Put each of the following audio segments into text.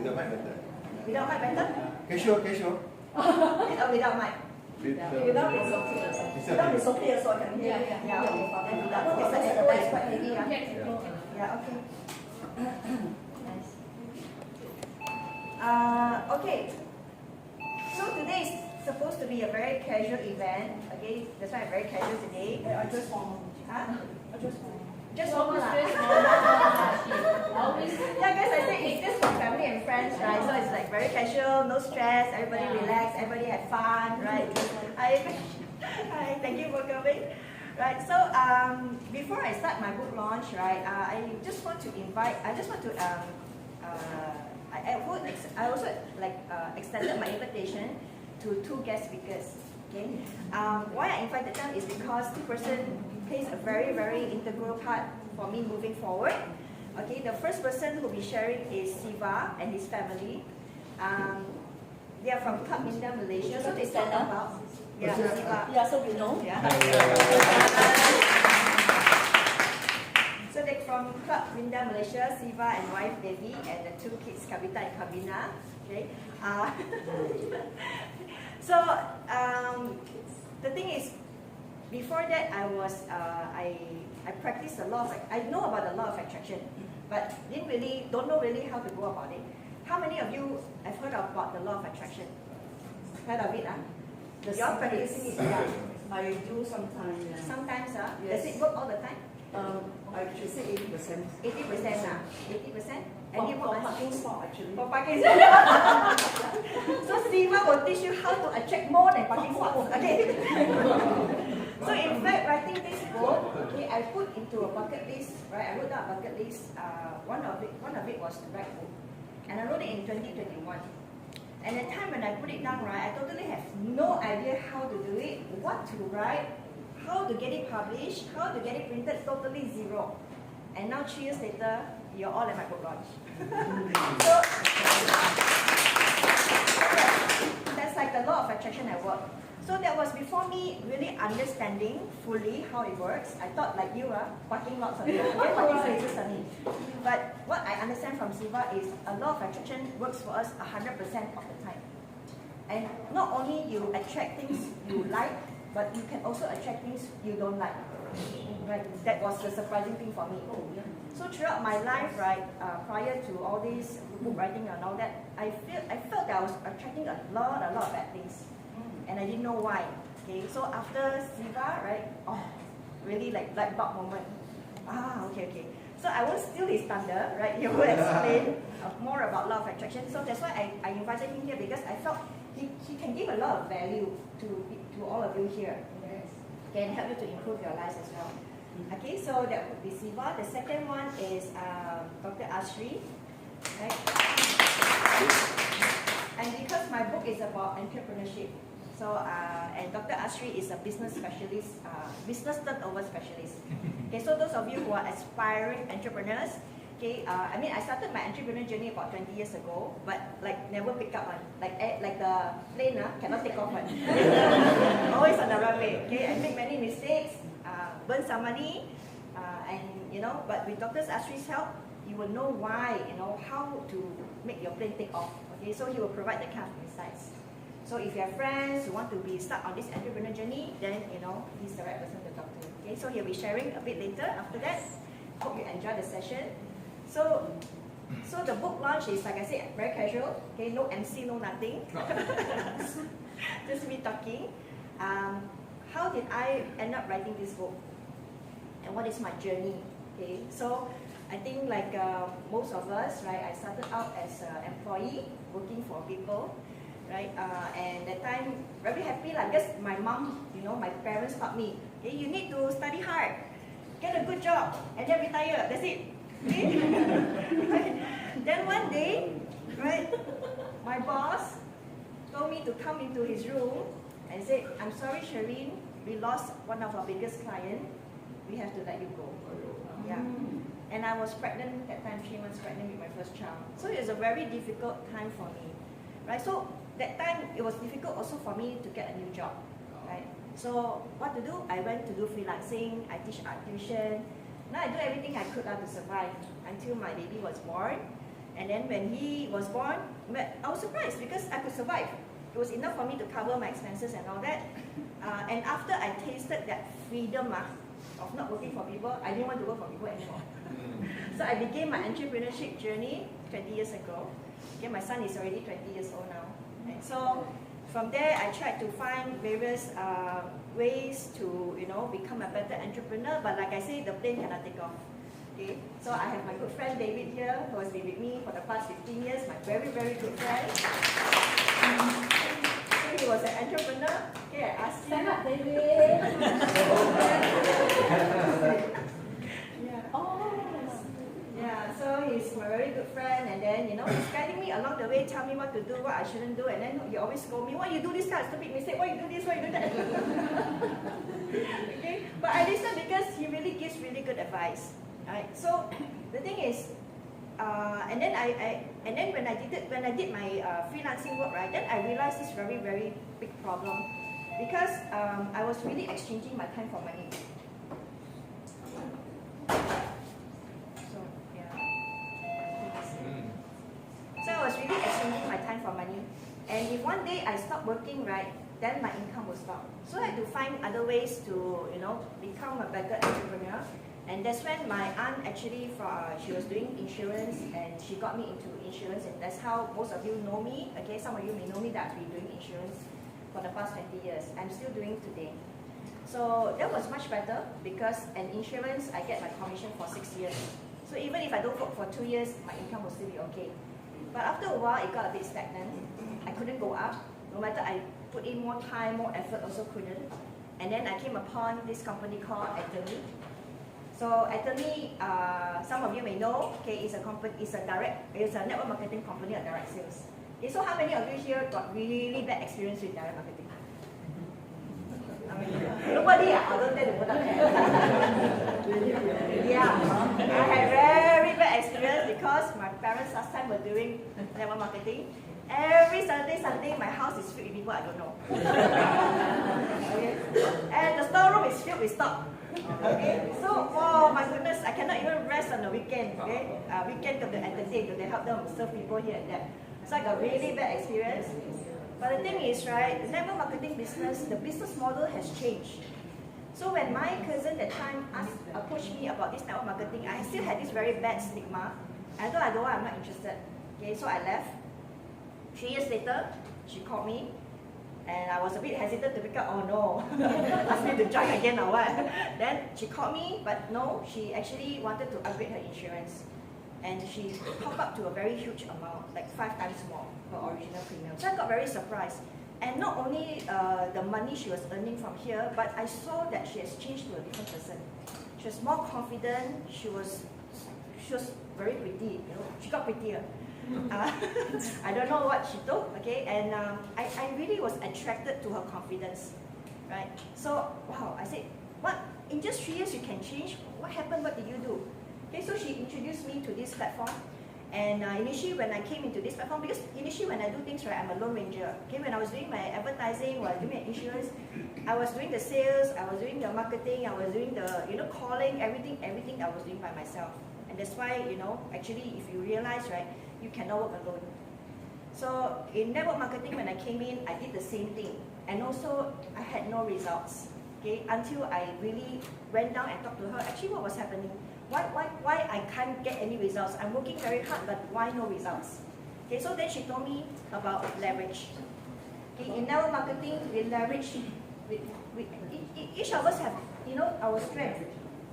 Without mic better. Without mic better? Casual. With or without mic? Without is okay. Without is okay, so I can hear. Yeah, okay. Then without, because the echo is quite heavy. Yeah, okay. Nice. Okay. So today is supposed to be a very casual event. Okay, that's why I'm very casual today. I just formal. Huh? I just formal. Just formal. Yeah, guys, I think it's just for family and friends, right? So it's like very casual, no stress, everybody relax, everybody have fun, right? Hi, thank you for coming. Right, so before I start my book launch, right, I just want to invite, I also extended my invitation to 2 guest speakers. Okay, why I invited them is because the person plays a very, very integral part for me moving forward. Okay, the first person who will be sharing is Siva and his family. They are from Club Minda, Malaysia, so they stand about. Yeah, Siva. Yeah, so we know. Yeah. So they're from Club Minda, Malaysia, Siva and wife Devi, and the 2 kids, Kavita and Kavina. Okay. So the thing is, before that I practiced a law of, I know about the law of attraction, but don't know really how to go about it. How many of you have heard about the law of attraction? Heard of it? You're practicing it? Yeah. I do sometimes. Yeah. Sometimes, Yes. Does it work all the time? I should say 80%. 80%, 80%? And you For parking spot actually. For parking spot. So Siva will teach you how to attract more than parking spots. Okay. So in fact, writing this book, okay, I put into a bucket list. Right, I wrote down a bucket list. One of it was to write a book, and I wrote it in 2021. And the time when I put it down, right, I totally have no idea how to do it, what to write, how to get it published, how to get it printed. Totally zero. And now 3 years later, you're all at my book launch. So that's like the law of attraction at work. So that was before me really understanding fully how it works. I thought like you, parking lots of it, parking spaces on it. But what I understand from Siva is a law of attraction works for us 100% of the time. And not only you attract things you like, but you can also attract things you don't like. Right? That was the surprising thing for me. So throughout my life, right, prior to all this book writing and all that, I felt that I was attracting a lot of bad things, and I didn't know why. Okay, so after Siva, right, really like black bulb moment. Okay. So I won't steal his thunder, right? He will explain more about law of attraction. So that's why I invited him here, because I felt he can give a lot of value to all of you here. Can help you to improve your lives as well. Okay, so that would be Siva. The second one is Dr. Ashri. Right? And because my book is about entrepreneurship, so and Dr. Ashri is a business specialist, business turnover specialist. Okay, so those of you who are aspiring entrepreneurs, okay, I mean I started my entrepreneur journey about 20 years ago, but like never pick up one, like the plane cannot take off one. Always on the runway. Okay, I make many mistakes, burn some money, and but with Dr. Ashri's help, you will know why, how to make your plane take off. Okay, so he will provide the kind of insights. So if you have friends who want to be stuck on this entrepreneur journey, then he's the right person to talk to. Okay, so he'll be sharing a bit later after that. Hope you enjoy the session. So the book launch is, like I said, very casual. Okay, no MC, no nothing. Just me talking. How did I end up writing this book? And what is my journey? Okay, so I think like most of us, right? I started out as an employee working for people, right? And that time very happy, because my mom, my parents taught me, okay, you need to study hard, get a good job, and then retire. That's it. Okay? Right? Then one day, right? My boss told me to come into his room and say, "I'm sorry, Shereen, we lost one of our biggest clients. We have to let you go." Yeah. And I was pregnant that time, 3 months pregnant with my first child. So it was a very difficult time for me, right? So that time it was difficult also for me to get a new job, right? So what to do? I went to do freelancing. I teach art tuition. Now I do everything I could to survive until my baby was born. And then when he was born, I was surprised because I could survive. It was enough for me to cover my expenses and all that. And after I tasted that freedom of not working for people, I didn't want to work for people anymore. So I began my entrepreneurship journey 20 years ago. Okay, my son is already 20 years old now. And so from there, I tried to find various ways to, become a better entrepreneur. But like I say, the plane cannot take off. Okay, so I have my good friend David here, who has been with me for the past 15 years. My very, very good friend. So he was an entrepreneur. Okay, I asked him. Stand up, David. Yeah, so he's my very good friend, and then he's guiding me along the way, tell me what to do, what I shouldn't do, and then he always scold me, why you do this kind of stupid mistake, why you do this, why you do that. Okay, but I listen because he really gives really good advice. Right? So the thing is, and then when I did my freelancing work, right, then I realized this very, very big problem because I was really exchanging my time for money. So I was really exchanging my time for money. And if one day I stop working, right, then my income will stop. So I had to find other ways to, become a better entrepreneur. And that's when my aunt actually, she was doing insurance and she got me into insurance. And that's how most of you know me. Okay, some of you may know me that I've been doing insurance for the past 20 years. I'm still doing today. So that was much better because in insurance, I get my commission for 6 years. So even if I don't work for 2 years, my income will still be okay. But after a while, it got a bit stagnant. I couldn't go up. No matter I put in more time, more effort, also couldn't. And then I came upon this company called Petaling. So Petaling, some of you may know, okay, it's a network marketing company, a direct sales. Okay, so how many of you here got really bad experience with direct marketing? Nobody, I don't tell you put up there. Yeah, I had very bad experience because my parents last time were doing network marketing. Every Saturday, Sunday, my house is filled with people I don't know. Okay? And the storeroom is filled with stock. Okay, so oh my goodness, I cannot even rest on the weekend. Okay, weekend to entertain, to help them serve people here and there. So I got really bad experience. But the thing is, right, the network marketing business, the business model has changed. So when my cousin that time approached me about this network marketing, I still had this very bad stigma. I thought, I'm not interested. Okay, so I left. 3 years later, she called me, and I was a bit hesitant to pick up. Oh no, asked me to join again or what? Then she called me, but no, she actually wanted to upgrade her insurance. And she topped up to a very huge amount, like 5 times more her original premium. So I got very surprised. And not only the money she was earning from here, but I saw that she has changed to a different person. She was more confident. She was very pretty. She got prettier. I don't know what she took. Okay, and I really was attracted to her confidence, right? So wow, I said, what? In just 3 years you can change? What happened? What did you do? Okay, so she introduced me to this platform, and initially when I came into this platform, because initially when I do things right, I'm a lone ranger. Okay, when I was doing my advertising, while doing my insurance, I was doing the sales, I was doing the marketing, I was doing the calling, everything I was doing by myself. And that's why actually if you realize, right, you cannot work alone. So in network marketing, when I came in, I did the same thing, and also I had no results. Okay, until I really went down and talked to her. Actually, what was happening? Why I can't get any results? I'm working very hard, but why no results? Okay, so then she told me about leverage. Okay, in network marketing, we leverage. Each of us have, our strength.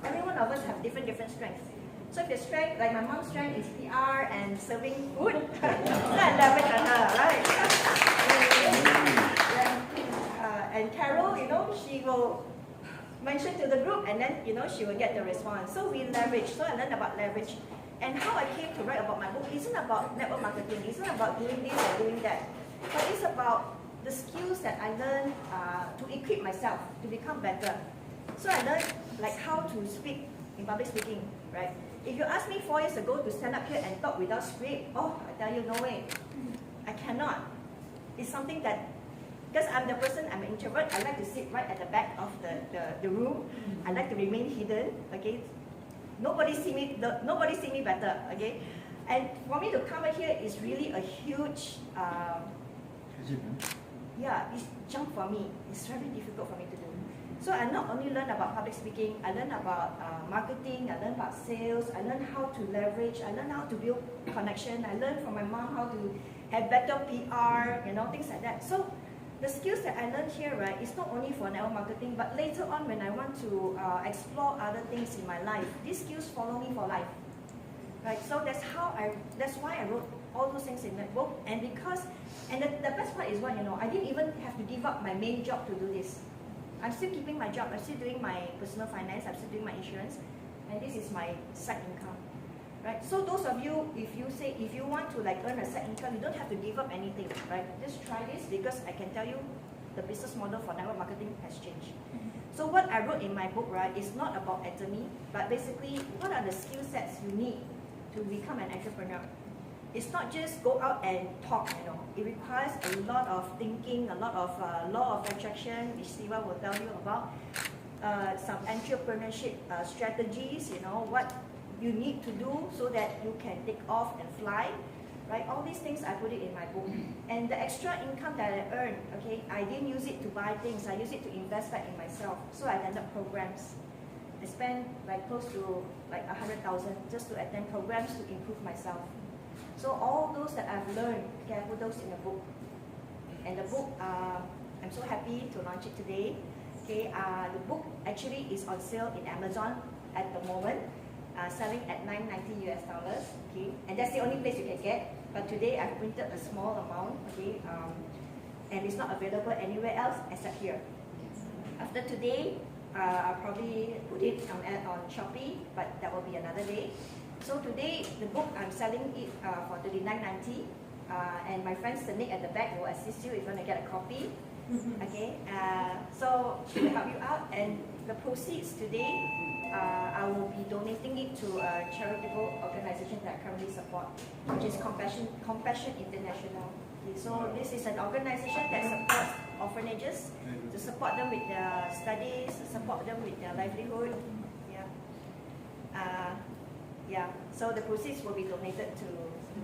Every one of us have different strengths. So if your strength, like my mom's strength is PR and serving food, so I leverage on her, right? And Carol, she will mention to the group, and then she will get the response. So we leverage. So I learned about leverage, and how I came to write about my book isn't about network marketing. It's not about doing this or doing that, but it's about the skills that I learned to equip myself to become better. So I learned like how to speak in public speaking, right? If you asked me 4 years ago to stand up here and talk without script, I tell you, no way. I cannot. It's something that, because I'm the person, I'm an introvert, I like to sit right at the back of the room. I like to remain hidden, okay? Nobody see me better, okay? And for me to come here is really a huge, it's jump for me. It's very difficult for me to do. So I not only learn about public speaking, I learn about marketing, I learn about sales, I learn how to leverage, I learn how to build connection, I learn from my mom how to have better PR, things like that. So the skills that I learned here, right, is not only for network marketing, but later on when I want to explore other things in my life, these skills follow me for life. Right, so that's why I wrote all those things in that book. And the best part is what, I didn't even have to give up my main job to do this. I'm still keeping my job, I'm still doing my personal finance, I'm still doing my insurance, and this is my side income. Right? So those of you, if you want to earn a side income, you don't have to give up anything, right? Just try this, because I can tell you the business model for network marketing has changed. So what I wrote in my book, right, is not about anatomy, but basically what are the skill sets you need to become an entrepreneur. It's not just go out and talk, It requires a lot of thinking, a lot of law of attraction, which Siva will tell you about, some entrepreneurship strategies, what you need to do so that you can take off and fly, right? All these things I put it in my book. And the extra income that I earned, okay, I didn't use it to buy things, I used it to invest back in myself. So I attended programs. I spent close to 100,000 just to attend programs to improve myself. So all those that I've learned, okay, I put those in a book. And the book, I'm so happy to launch it today. Okay, the book actually is on sale in Amazon at the moment, selling at $9.90 US. Okay, and that's the only place you can get. But today I've printed a small amount. Okay, and it's not available anywhere else except here. After today, I'll probably put it on Shopee, but that will be another day. So today, the book, I'm selling it for $39.90, and my friend Nick at the back will assist you if you want to get a copy. Okay, so she will help you out, and the proceeds today, I will be donating it to a charitable organization that I currently support, which is Compassion International. Okay, so this is an organization that supports orphanages, to support them with their studies, support them with their livelihood. So the proceeds will be donated to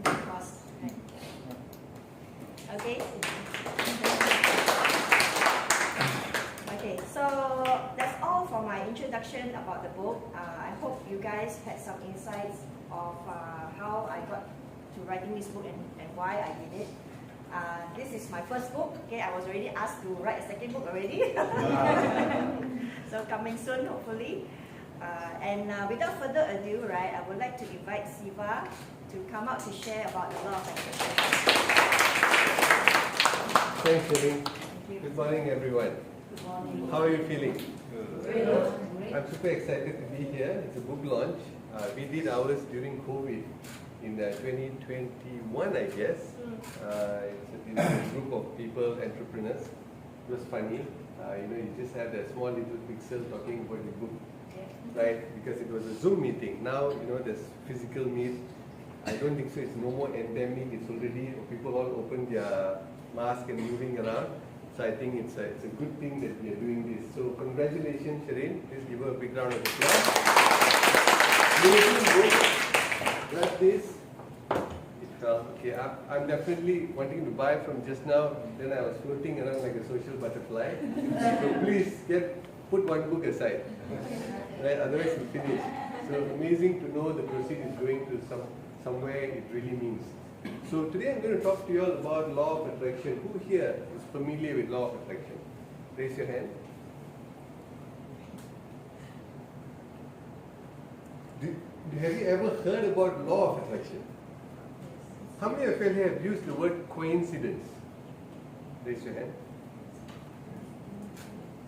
the cause. Right? Okay. Okay, so that's all for my introduction about the book. I hope you guys had some insights of how I got to writing this book and why I did it. This is my first book. Okay, I was already asked to write a second book already. So coming soon, hopefully. And without further ado, right, I would like to invite Siva to come out to share about the law of attraction. Thanks, Sherry. Good morning, everyone. Good morning. How are you feeling? Good. I'm super excited to be here. It's a book launch. We did ours during COVID in 2021, I guess. It's a group of people, entrepreneurs. It was funny. You just had a small little pixel talking about the book, right? Because it was a Zoom meeting. Now, there's physical meet. I don't think so. It's no more endemic. It's already, people all open their mask and moving around. So I think it's a good thing that we are doing this. So congratulations, Shireen. Please give her a big round of applause. Like this. It fell. Okay, I'm definitely wanting to buy from just now. Then I was floating around like a social butterfly. So please put one book aside. Right? Otherwise we'll finish. So amazing to know the proceed is going to somewhere it really means. So today I'm going to talk to you all about law of attraction. Who here is familiar with law of attraction? Raise your hand. Have you ever heard about law of attraction? How many of you have used the word coincidence? Raise your hand.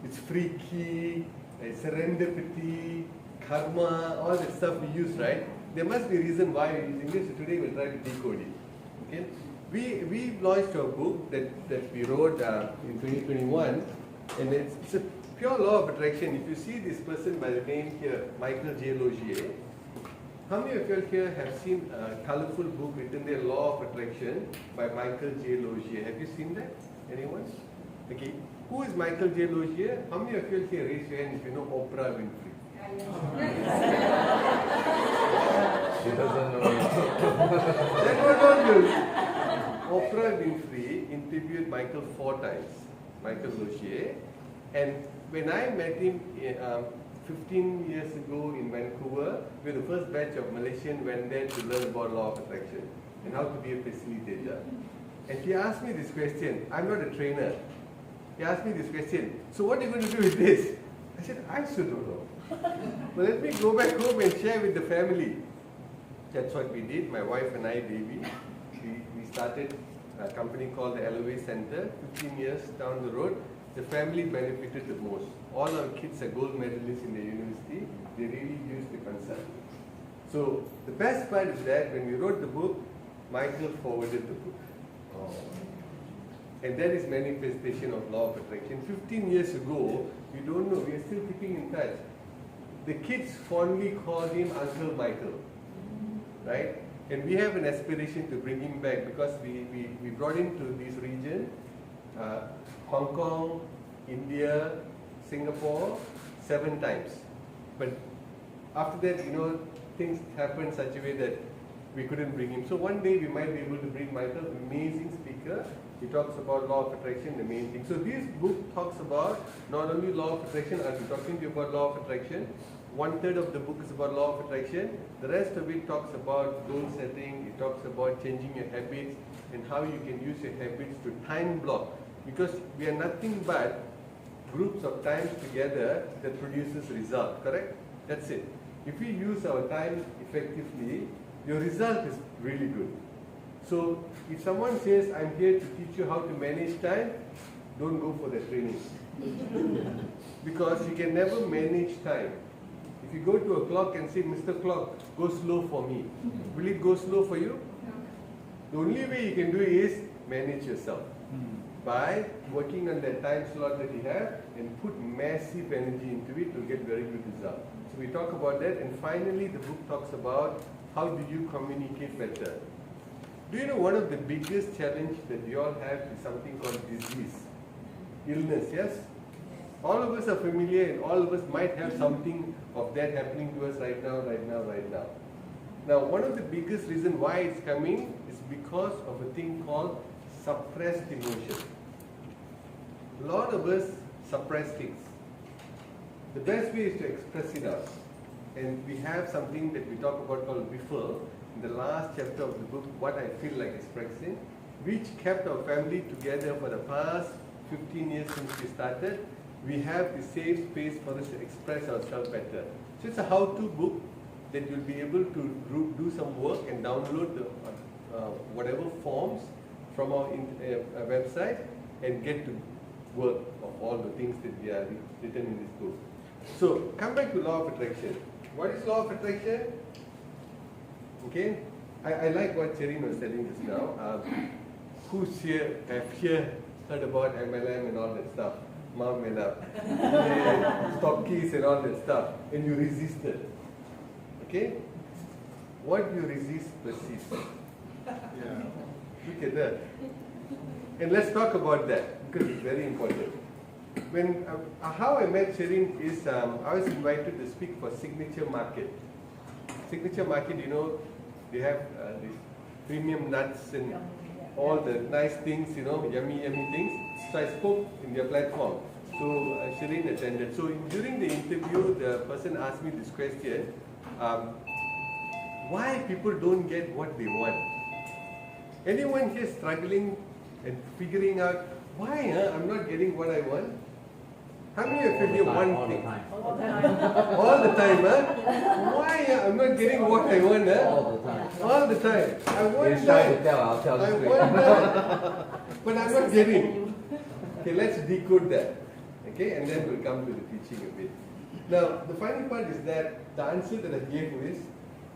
It's freaky, serendipity, karma, all that stuff we use, right? There must be a reason why we're using this. So today we'll try to decode it. Okay? We launched a book that we wrote in 2021, and it's a pure law of attraction. If you see this person by the name here, Michael J. Logier, how many of you here have seen a colorful book written there, Law of Attraction by Michael J. Logier? Have you seen that? Anyone? Okay. Who is Michael J. Logier? How many of you here raise your hand if you know Oprah Winfrey? She doesn't know it. That was not good. Oprah Winfrey interviewed Michael 4 times, Michael Lochier, and when I met him 15 years ago in Vancouver, we were the first batch of Malaysians went there to learn about law of attraction and how to be a facilitator. And he asked me this question. I'm not a trainer. He asked me this question. So what are you going to do with this? I said, I still don't know. But let me go back home and share with the family. That's what we did. My wife and I, Devi, we started a company called the LOA Center. 15 years down the road, the family benefited the most. All our kids are gold medalists in the university. They really use the concept. So the best part is that when we wrote the book, Michael forwarded the book. Oh. And that is manifestation of law of attraction. 15 years ago, we don't know, we are still keeping in touch. The kids fondly called him Uncle Michael, right? And we have an aspiration to bring him back because we brought him to this region, Hong Kong, India, Singapore, 7 times. But after that, things happened such a way that we couldn't bring him. So one day we might be able to bring Michael, amazing speaker. He talks about law of attraction, the main thing. So this book talks about not only law of attraction, I'll be talking to you about law of attraction. 1/3 of the book is about law of attraction. The rest of it talks about goal setting. It talks about changing your habits and how you can use your habits to time block. Because we are nothing but groups of times together that produces result, correct? That's it. If we use our time effectively, your result is really good. So if someone says, I'm here to teach you how to manage time, don't go for the training. Because you can never manage time. If you go to a clock and say, Mr. Clock, go slow for me, will it go slow for you? The only way you can do is manage yourself by working on that time slot that you have and put massive energy into it to get very good result. So we talk about that, and finally the book talks about how do you communicate better. Do you know one of the biggest challenge that we all have is something called disease, illness, yes? All of us are familiar and all of us might have something of that happening to us right now. Now, one of the biggest reasons why it's coming is because of a thing called suppressed emotion. A lot of us suppress things. The best way is to express it out. And we have something that we talk about called Biffle in the last chapter of the book, What I Feel Like Expressing, which kept our family together for the past 15 years since we started. We have the safe space for us to express ourselves better. So it's a how-to book that you'll be able to do some work and download the, whatever forms from our website and get to work of all the things that we are written in this book. So come back to law of attraction. What is law of attraction? Okay, I like what Cherin was telling us now. Who's here have heard about MLM and all that stuff? Mom and up, stop keys and all that stuff, and you resisted. Okay? What you resist persists. Yeah. Look at that. And let's talk about that because it's very important. When how I met Cherin is I was invited to speak for Signature Market. Signature Market, they have these premium nuts and all the nice things, yummy things. So I spoke in their platform. So Cherin attended. So during the interview, the person asked me this question: why people don't get what they want? Anyone here struggling and figuring out why I'm not getting what I want? How many of you here one thing? All the time, huh? Why I'm not getting what I want, huh? All the time. All the time. I want It's trying to that. tell, I'll tell I you. want that. But I'm not getting. Okay, let's decode that. Okay, and then we'll come to the teaching a bit. Now, the funny part is that the answer that I gave is,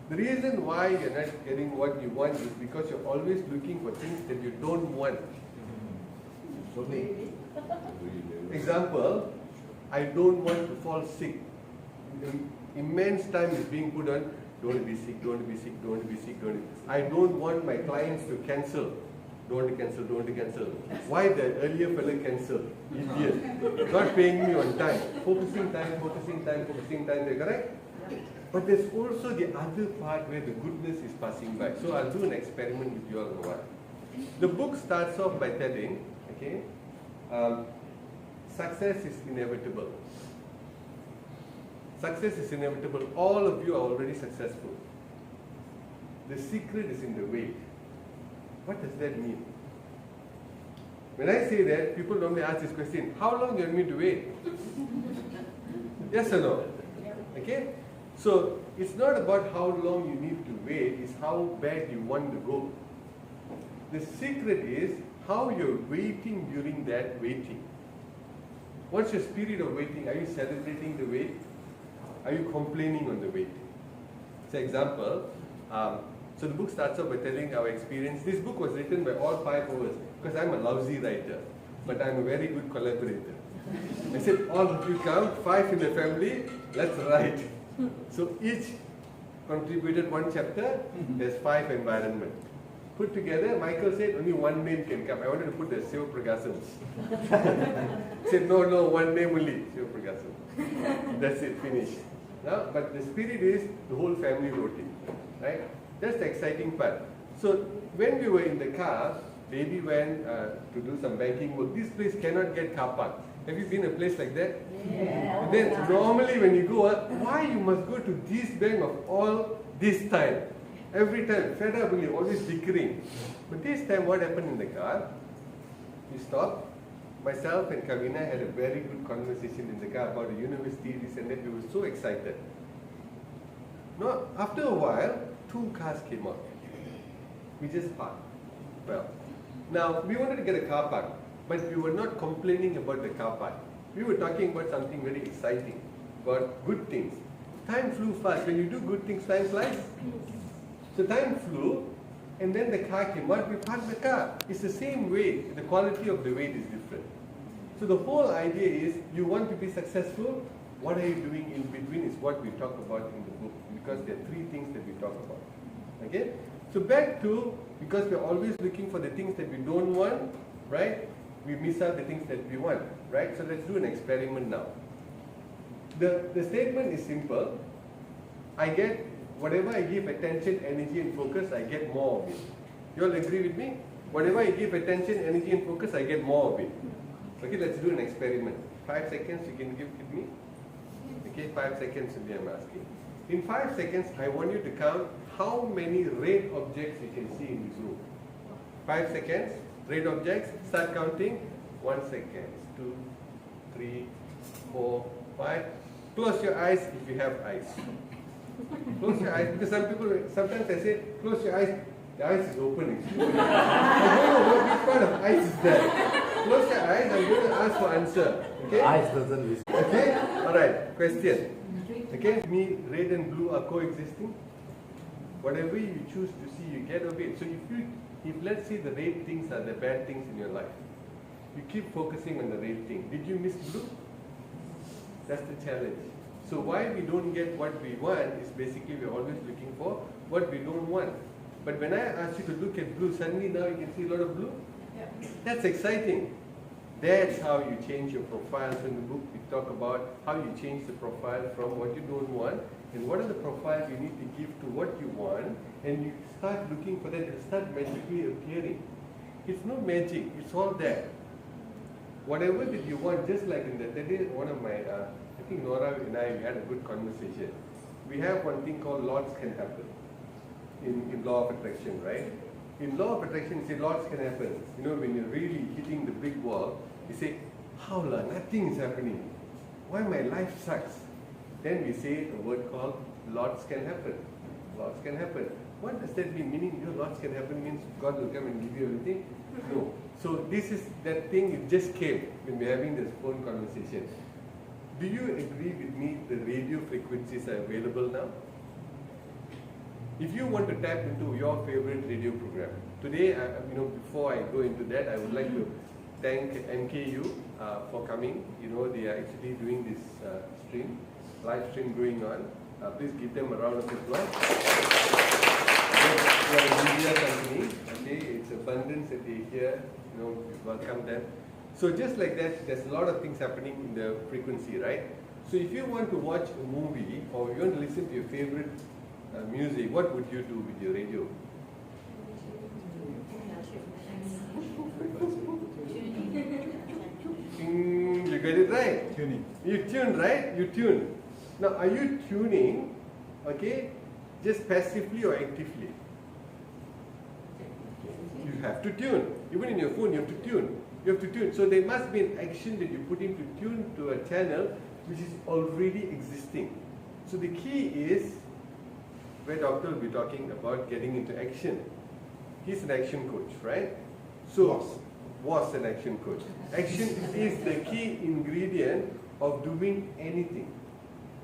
the reason why you're not getting what you want is because you're always looking for things that you don't want. Example, I don't want to fall sick. Immense time is being put on, don't be sick, don't be sick, don't be sick, don't be sick. I don't want my clients to cancel. Don't cancel, don't cancel. Why the earlier fella cancelled? Idiot. Not paying me on time. Focusing time, correct? But there's also the other part where the goodness is passing by. So I'll do an experiment with you all in a while. The book starts off by telling, okay, success is inevitable. Success is inevitable. All of you are already successful. The secret is in the wait. What does that mean? When I say that, people normally ask this question, how long do you want me to wait? Yes or no? Okay? So, it's not about how long you need to wait, it's how bad you want to go. The secret is how you're waiting during that waiting. What's your spirit of waiting? Are you celebrating the wait? Are you complaining on the waiting? For example, so the book starts off by telling our experience. This book was written by all 5 of us because I'm a lousy writer, but I'm a very good collaborator. I said, all of you come, 5 in the family, let's write. So each contributed 1 chapter, there's 5 environment. Put together, Michael said only 1 name can come. I wanted to put the Siva Pragasams. Said, no, 1 name only, Siva Pragasam. That's it, finished. Now, but the spirit is the whole family wrote it, right? That's the exciting part. So when we were in the car, baby went to do some banking work. This place cannot get car park. Have you been a place like that? Yeah. And then normally when you go, why you must go to this bank of all this time? Every time, fed up, really, always bickering. But this time what happened in the car? We stopped. Myself and Kavina had a very good conversation in the car about the university, this and that. We were so excited. Now, after a while, 2 cars came out. We just parked. Well, now we wanted to get a car park, but we were not complaining about the car park. We were talking about something very exciting, about good things. Time flew fast. When you do good things, time flies. So time flew, and then the car came out. We parked the car. It's the same weight. The quality of the weight is different. So the whole idea is, you want to be successful. What are you doing in between is what we talk about in the book, because there are 3 things that we talk about. Okay? So back to, because we're always looking for the things that we don't want, right? We miss out the things that we want, right? So let's do an experiment now. The statement is simple. I get, whatever I give attention, energy and focus, I get more of it. You all agree with me? Whatever I give attention, energy and focus, I get more of it. Okay, let's do an experiment. 5 seconds you can give with me. Okay, 5 seconds only I'm asking. In 5 seconds, I want you to count how many red objects you can see in this room. 5 seconds, red objects, start counting. 1 second, 2, 3, 4, 5. Close your eyes if you have eyes. Close your eyes, because sometimes I say, close your eyes, the eyes is opening. I don't know which part of eyes is that. Close your eyes, I'm going to ask for answer. Okay? Eyes doesn't listen. Okay? Alright, question. Okay, me, red and blue are coexisting. Whatever you choose to see, you get of it. So if let's say the red things are the bad things in your life, you keep focusing on the red thing. Did you miss blue? That's the challenge. So why we don't get what we want is basically we're always looking for what we don't want. But when I ask you to look at blue, suddenly now you can see a lot of blue. Yeah. That's exciting. That's how you change your profiles. In the book we talk about how you change the profile from what you don't want and what are the profiles you need to give to what you want, and you start looking for that and start magically appearing. It's no magic, it's all there. Whatever that you want, just like in that day, one of my, I think Nora and I, we had a good conversation. We have one thing called lots can happen in law of attraction, right? In law of attraction, you say lots can happen. You know, when you're really hitting the big wall, you say, how la, nothing is happening. Why my life sucks? Then we say a word called lots can happen. Lots can happen. What does that mean? Meaning your lots can happen means God will come and give you everything? No. So this is that thing, it just came when we're having this phone conversation. Do you agree with me the radio frequencies are available now? If you want to tap into your favorite radio program, today, before I go into that, I would like to thank MKU for coming. You know, they are actually doing this live stream going on. Please give them a round of applause. a media company. Okay, it's abundance that they hear. We welcome them. So just like that, there's a lot of things happening in the frequency, right? So if you want to watch a movie or you want to listen to your favorite music, what would you do with your radio? You get it right? Tuning. You tune, right? You tune. Now, are you tuning, okay, just passively or actively? You have to tune. Even in your phone, you have to tune. You have to tune. So there must be an action that you put in to tune to a channel which is already existing. So the key is where Doctor will be talking about getting into action. He's an action coach, right? So was an action coach. Action is the key ingredient of doing anything.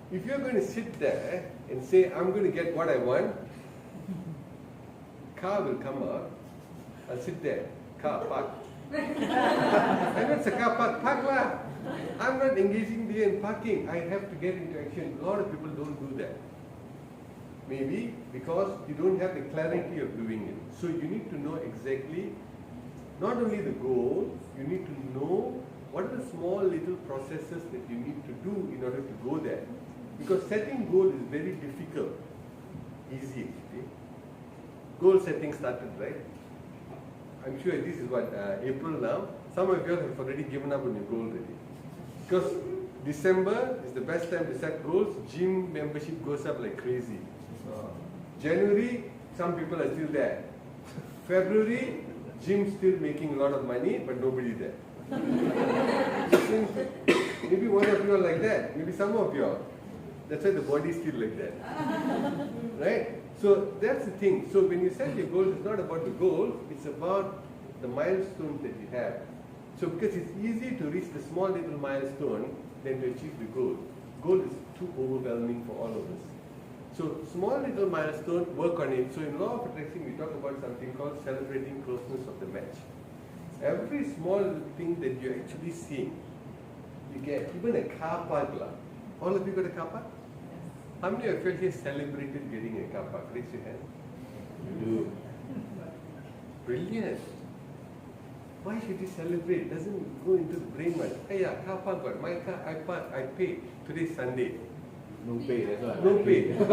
If you're going to sit there and say, I'm going to get what I want, car will come out. I'll sit there, car park. I know it's a car park, park lah. I'm not engaging there in parking. I have to get into action. A lot of people don't do that. Maybe because you don't have the clarity of doing it. So you need to know exactly, not only the goal, you need to know what are the small little processes that you need to do in order to go there. Because setting goal is very difficult. Easy actually. Goal setting started, right? I'm sure this is what, April now. Some of you have already given up on your goal already. Because December is the best time to set goals. Gym membership goes up like crazy. January, some people are still there. February, gym still making a lot of money, but nobody there. Maybe one of you are like that. Maybe some of you are. That's why the body is still like that. Right? So that's the thing. So when you set your goals, it's not about the goal, it's about the milestones that you have. So because it's easy to reach the small little milestone than to achieve the goal. Goal is too overwhelming for all of us. So small little milestone, work on it. So in law of attraction, we talk about something called celebrating closeness of the match. Every small thing that you're actually seeing, you get even a car park. All of you got a car park? How many of you here celebrated getting a car park? Raise your hand. You. Brilliant. Why should you celebrate? It doesn't go into the brain much. Hey, yeah, car park got my car, I park, I pay. Today's Sunday. No pay, that's why. No pay. So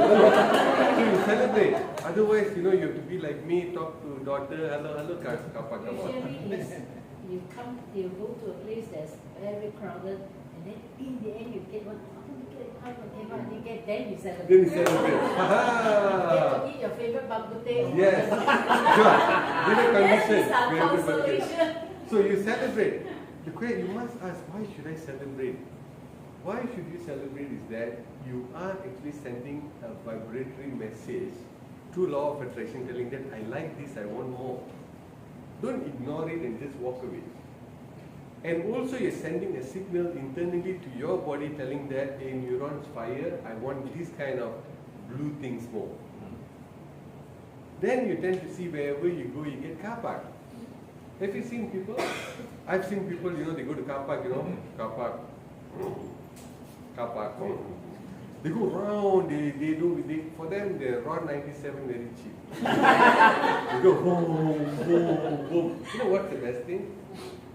you celebrate. Otherwise, you have to be like me, talk to daughter, hello, car park, come on. Usually is you go to a place that's very crowded, and then in the end you get one. You get then you celebrate. Then you celebrate. You get to eat your favorite bak-kut-teh. Yes. Good. With a condition. That is our Favorite birthday. consolation. So you celebrate. You must ask, why should I celebrate? Why should you celebrate is that you are actually sending a vibratory message to law of attraction telling that I like this, I want more. Don't ignore it and just walk away. And also you're sending a signal internally to your body telling that, hey, neurons fire, I want this kind of blue things more. Then you tend to see wherever you go, you get car park. Have you seen people? I've seen people, they go to car park, car park. Car park. They go round, for them, the RON 97 very cheap. They go boom, boom, boom. You know what's the best thing?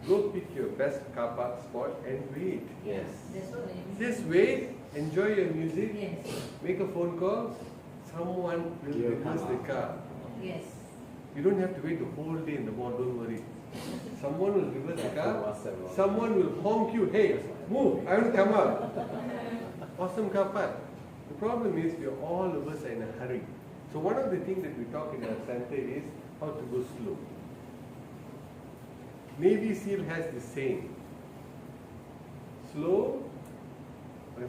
Go pick your best car park spot and wait. Yes. That's what I mean. Just wait, enjoy your music, Yes. make a phone call, someone will reverse the car. Yes. You don't have to wait the whole day in the mall, don't worry. Someone will reverse the car, someone will honk you, hey, move, I want to come out. Awesome car park. The problem is all of us are in a hurry. So one of the things that we talk in our center is how to go slow. Navy SEAL has the saying, slow,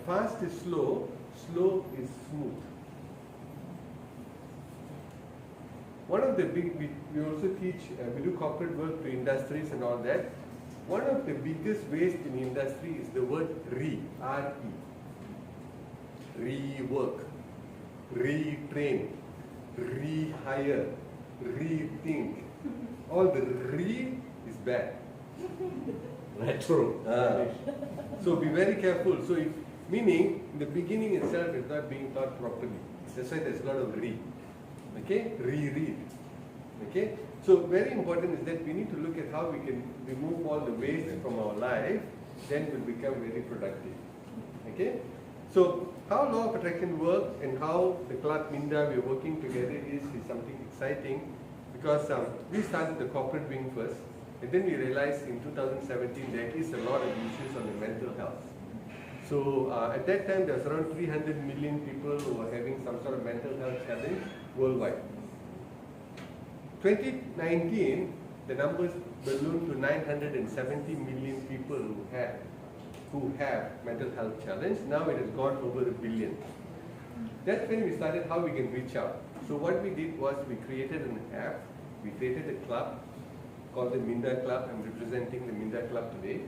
fast is slow, slow is smooth. One of the big, we also teach, we do corporate work to industries and all that. One of the biggest waste in industry is the word re, R-E. Rework, retrain, rehire, rethink. All the re is bad. Retro. So be very careful. So meaning, in the beginning itself is not being taught properly. That's why there's a lot of re. Okay, reread. Okay, so very important is that we need to look at how we can remove all the waste from our life, then we'll become very productive. Okay, so how law of attraction works and how the club Minda we are working together is something exciting, because we started the corporate wing first, and then we realized in 2017 there is a lot of issues on the mental health. So at that time there was around 300 million people who were having some sort of mental health challenge worldwide. 2019, the numbers ballooned to 970 million people who have mental health challenge. Now it has gone over 1 billion. That's when we started how we can reach out. So what we did was we created an app. We created a club called the Minda Club. I'm representing the Minda Club today.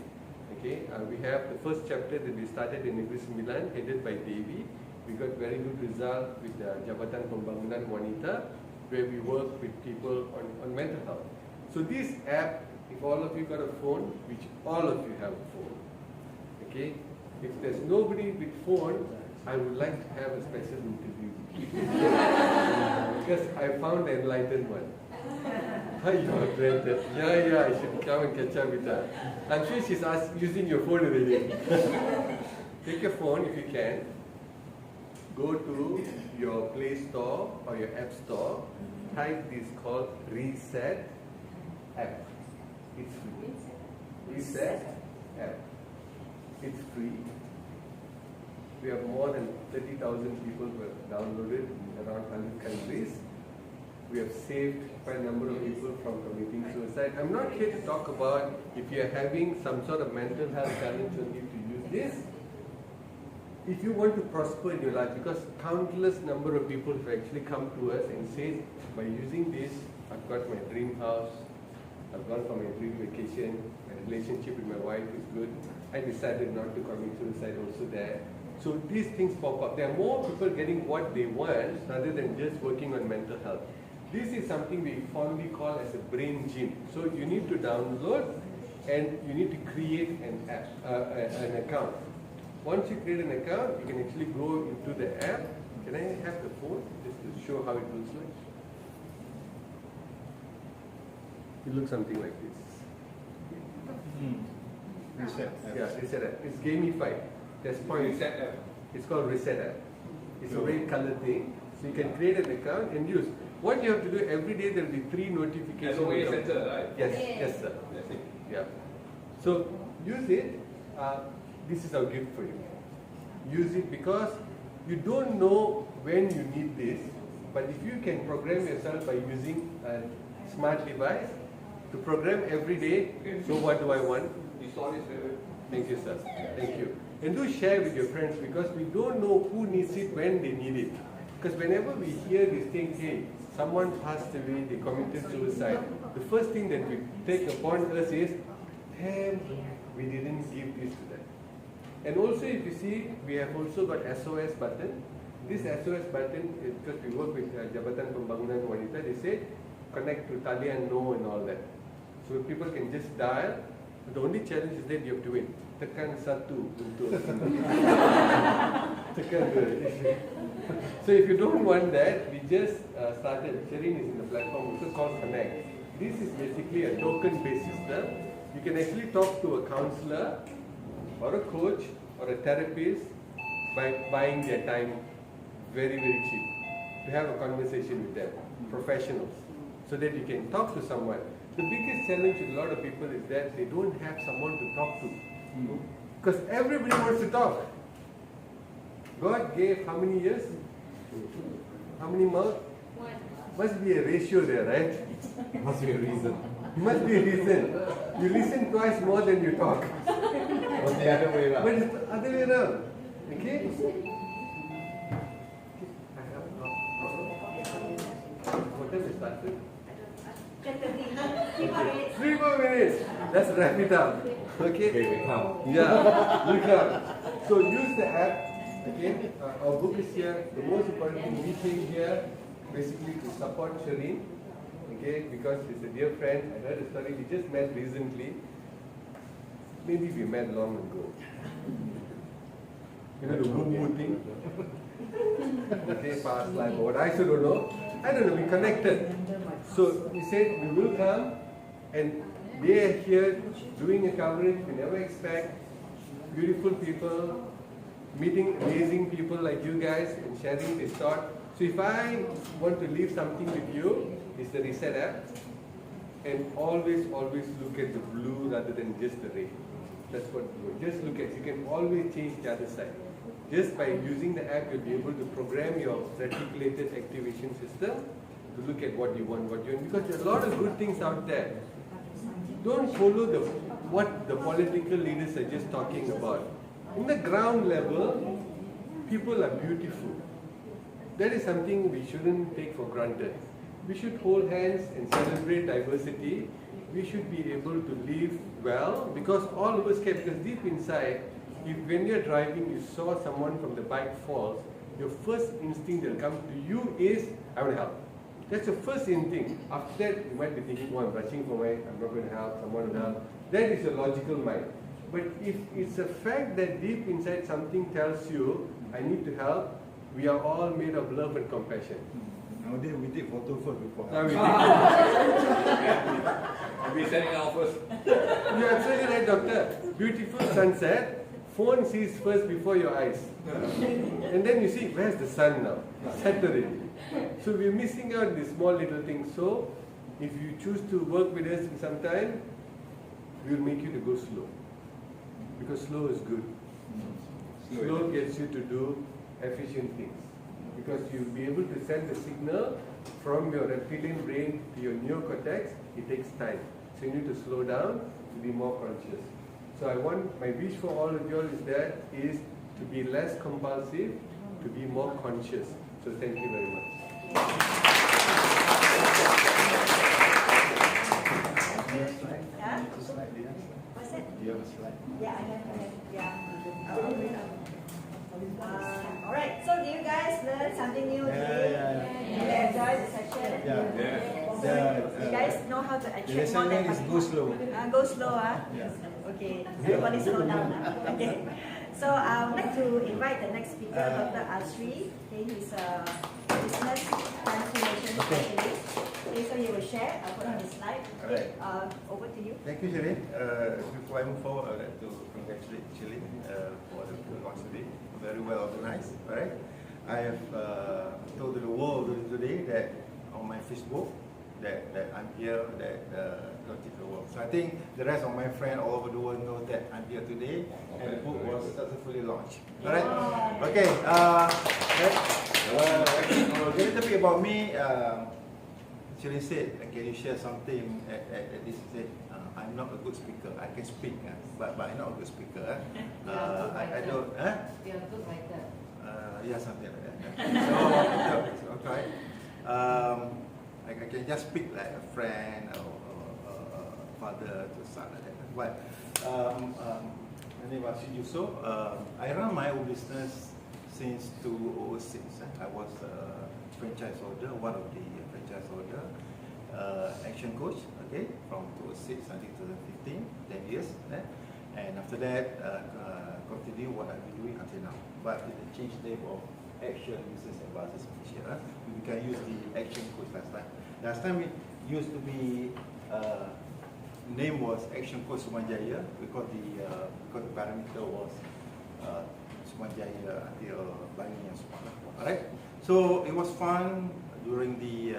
Okay, we have the first chapter that we started in Negeri Sembilan, headed by Devi. We got very good result with the Jabatan Pembangunan Wanita, where we work with people on mental health. So this app, if all of you got a phone, which all of you have a phone, okay, if there's nobody with phone, I would like to have a special interview. Because I found the enlightened one. Hi, you are granted. Yeah, I should come and catch up with her. I'm sure she's using your phone already. Take your phone if you can. Go to your Play Store or your App Store. Type this called Reset App. It's free. Reset App. It's free. We have more than 30,000 people who have downloaded in around 100 countries. We have saved quite a number of people from committing suicide. I'm not here to talk about if you're having some sort of mental health challenge, you need to use this. If you want to prosper in your life, because countless number of people have actually come to us and say, by using this, I've got my dream house, I've gone for my dream vacation, my relationship with my wife is good, I decided not to commit suicide also there. So these things pop up. There are more people getting what they want rather than just working on mental health. This is something we fondly call as a brain gym. So you need to download and you need to create an app, an account. Once you create an account, you can actually go into the app. Can I have the phone just to show how it looks like? It looks something like this. Reset. Yeah, Reset app. It's gamified. There's points. Reset app. It's called Reset app. It's a red color thing. So you can create an account and use. What you have to do every day, there will be 3 notifications. SOA center, right? Yes, sir. That's it. Yeah. So use it. This is our gift for you. Use it because you don't know when you need this, but if you can program yourself by using a smart device to program every day, so what do I want? Thank you, sir. Thank you. And do share with your friends, because we don't know who needs it when they need it. Because whenever we hear these things, hey, someone passed away, they committed suicide, the first thing that we take upon us is, damn, we didn't give this to them. And also, if you see, we have also got SOS button. This SOS button is because we work with Jabatan Pembangunan Wanita. They say connect to talian no and all that. So people can just dial. The only challenge is that you have to wait. Tekan satu untuk tekan dua. So if you don't want that, we just started. Sherin is in the platform. It's called Connect. This is basically a token-based system. You can actually talk to a counselor or a coach or a therapist by buying their time very, very cheap. To have a conversation with them, professionals, so that you can talk to someone. The biggest challenge with a lot of people is that they don't have someone to talk to. Because everybody wants to talk. God gave how many ears? How many mouths? Must be a ratio there, right? Must be a reason. Must be a reason. You listen twice more than you talk. Or the other way around. But it's the other way around. Okay? What time we started? 3 more minutes. Let's wrap it up. Okay? Okay, we come. Yeah, look up. So use the app. Okay? Our book is here. The most important thing, we came here basically to support Sherin. Okay? Because she's a dear friend. I heard a story. We just met recently. Maybe we met long ago. You know the woo-woo thing? Okay, past life or what, I still don't know. I don't know, we connected. So we said we will come, and they are here doing a coverage we never expect. Beautiful people, meeting amazing people like you guys and sharing this thought. So if I want to leave something with you, it's the Reset app. And always look at the blue rather than just the red. That's what you do. Just look at, you can always change the other side. Just by using the app, you'll be able to program your reticulated activation system to look at what you want, because there's a lot of good things out there. Don't follow what the political leaders are just talking about. In the ground level, people are beautiful. That is something we shouldn't take for granted. We should hold hands and celebrate diversity. We should be able to live well, because all of us care. Because deep inside, if when you're driving, you saw someone from the bike falls, your first instinct that will come to you is, I want to help. That's your first instinct. After that, you might be thinking, oh, I'm rushing for I'm not going to help, someone will help. That is your logical mind. But if it's a fact that deep inside something tells you, I need to help, we are all made of love and compassion. Nowadays we take photo first before. We did. We sending out first. You're absolutely right, doctor. Beautiful sunset. Phone sees first before your eyes. And then you see, where's the sun now? Set already. So we're missing out these small little things. So if you choose to work with us in some time, we'll make you to go slow. Because slow is good. Slow gets you to do efficient things. Because you'll be able to send the signal from your reptilian brain to your neocortex. It takes time. So you need to slow down to be more conscious. So my wish for all of you all is to be less compulsive, to be more conscious. So thank you very much. Yeah? What's it? Do you have a slide? Yeah, I have. Yeah. Alright, so do you guys learn something new today? Yeah. Did you enjoy the session? Yeah. You guys know how to The attract lesson more than is go slow. Go slow, Yeah. Okay, everybody slow down. Okay. So I would like to invite the next speaker, Dr. Asri. Okay, he's a business transformation specialist. Okay, so he will share. I'll put on the slide. Okay, over to you. Thank you, Sherry. Before I move forward, I'd like to congratulate Chile for the launch today. Very well organized. All right. I have told the world today that on my Facebook that I'm here, that don't take the world. So I think the rest of my friends all over the world know that I'm here today, and the book was successfully launched. All right. Okay. A little bit about me. Chile said, can you share something at this stage? I'm not a good speaker. I can speak, but I'm not a good speaker. I don't. You're a good writer. Yeah, something like that. So, okay. I can just speak like a friend or father to son like that. But my name is Yusuf. I run my own business since 2006. I was a franchise holder, one of the franchise holder, action coach. Okay, from 2006 until 2015, 10 years. And after that, continue what I've been doing until now. But with the change name of Action Business Advisors Malaysia, we can use the Action Coach last time. Last time it used to be name was Action Coach Jaya because the parameter was Jaya until Bangi and Sumatra. Alright, so it was fun during the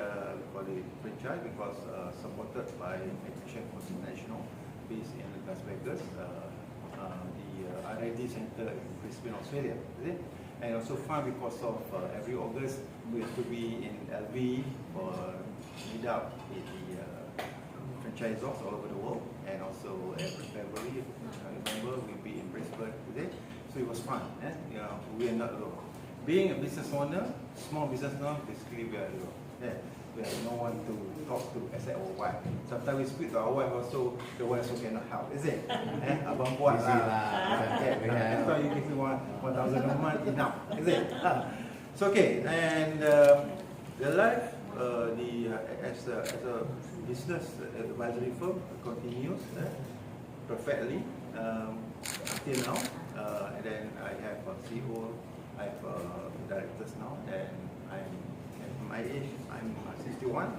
franchise because supported by Action Coach International, based in Las Vegas, the R&D Center in Brisbane, Australia. And also fun because of every August we have to be in LV for meet up with the franchisors all over the world, and also every February, I remember, we'll be in Brisbane today. So it was fun. We are not alone. Being a business owner, small business owner, basically we are alone. We have no one to talk to except our wife. Sometimes we speak to our wife also, the wife also cannot help, is it? Abang buat lah. That's why you give me 1,000 a month, enough, is it? So okay, and the life, as a business advisory firm continues perfectly until now. And then I have a CEO I have directors now, and I'm at my age, I'm 61.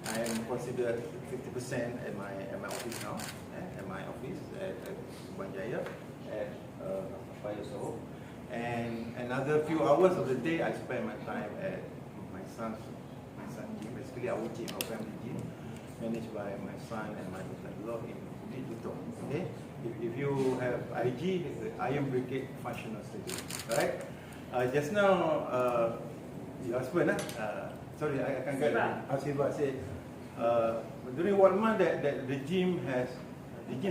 I am considered 50% at my office now, at my office at Jaya at 5 years old. And another few hours of the day, I spend my time at my son's gym, basically our gym, our family gym, managed by my son and my daughter-in-law in Bukit. Okay, if you have IG, it's the Iron Brigade Functional Stadium. Alright. Just now, your husband, sorry, I can't get it. Siva said, during 1 month that the gym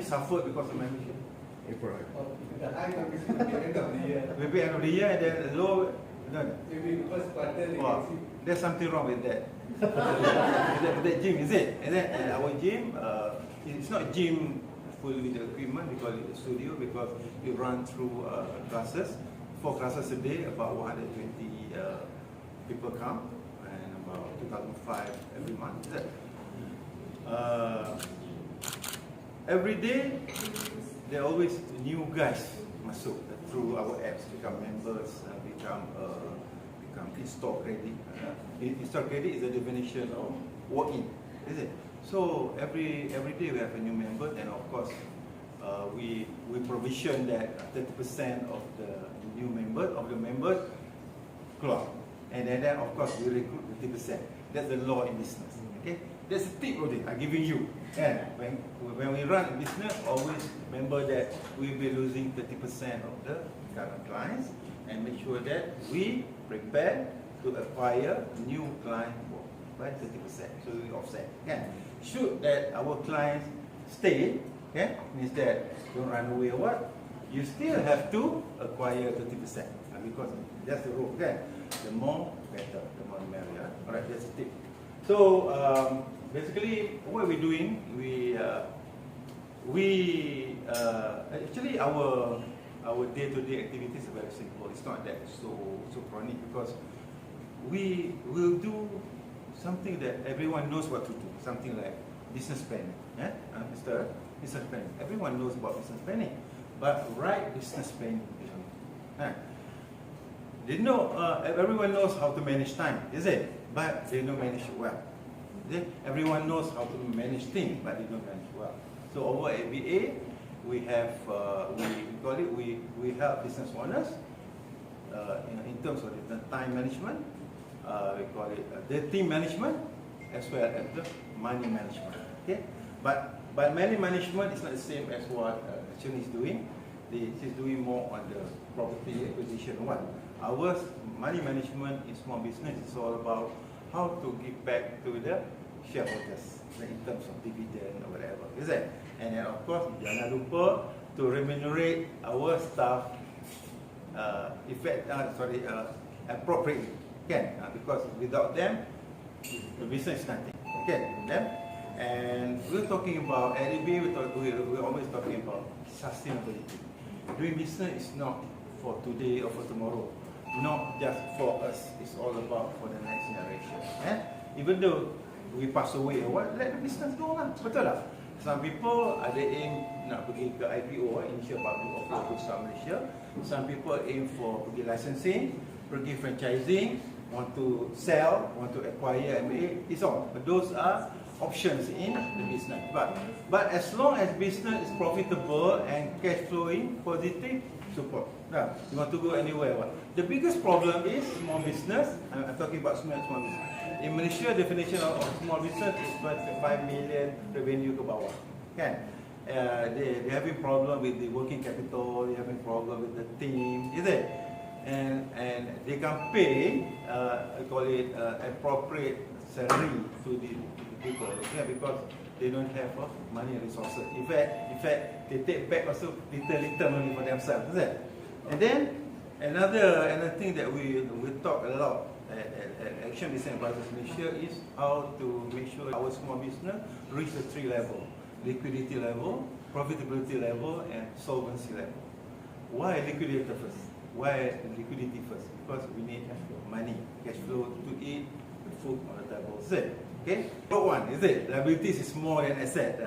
suffered because of membership. April. The high membership will be end of the year. Maybe end of the year, and then the low. No. Maybe first quarter they Wow, can see. there's something wrong with that. with that gym, is it? And then our gym, it's not gym full with the equipment. We call it a studio because we run through classes, 4 classes a day, about 120 people come, and about 2005 every month. Is it? Every day, there are always new guys masuk through our apps, become members, become install credit. Install credit is a definition of walk-in, is it? So every day we have a new member, and of course we provision that 30% of the new members keluar, and then of course we recruit 50%. That's the law in business. Okay, that's a tip, Rotary, I'm giving you. And when we run a business, always remember that we'll be losing 30% of the current clients, and make sure that we prepare to acquire new clients by 30%. So we offset. Okay? Should that our clients stay, okay, means that don't run away or what, you still have to acquire 30%. Because that's the rule. Okay? The more better, the more merrier. Alright, that's a tip. So basically, what we're doing, actually our day-to-day activities are very simple. It's not that so chronic, because we will do something that everyone knows what to do. Something like business planning. Yeah, Mr. Business planning. Everyone knows about business planning, but right business planning. They know. Everyone knows how to manage time, is it? But they don't manage it well. Everyone knows how to manage things, but they don't manage well. So over at ABA, we have we help business owners in terms of the time management. We call it the team management, as well as the money management. Okay, but money management is not the same as what Chun is doing. She's doing more on the property acquisition one. Our money management in small business is all about how to give back to the shareholders in terms of dividend or whatever, is it? And then of course, jangan lupa to remunerate our staff appropriately, okay? Because without them, the business is nothing. Okay, them. And we're talking about LEB. We're always talking about sustainability. Doing business is not for today or for tomorrow. Not just for us, it's all about for the next generation. Even though we pass away or what, let the business go lah. Betul tak? Some people ada aim nak pergi ke IPO, Initial Public Offer Bursa Malaysia. Some people aim for pergi licensing, pergi franchising, want to sell, want to acquire MBA. It's all. But those are options in the business. But as long as business is profitable and cash flowing positive, support. Now, you want to go anywhere? What? The biggest problem is small business. I'm talking about small business. In Malaysia, definition of small business is 25 million revenue ke bawah. Kan? They're having problem with the working capital. They're having problem with the team. Is it? And they can pay, I call it appropriate salary to the people. Okay? Because they don't have money resources. In fact, they take back also little money for themselves, is it? And then another thing that we talk a lot at Action Business Advisors Malaysia is how to make sure our small business reach the 3 levels: liquidity level, profitability level, and solvency level. Why liquidity first? Why liquidity first? Because we need money, cash flow to eat the food on the table. Is it? Okay? But one, is it? Liabilities is more than asset.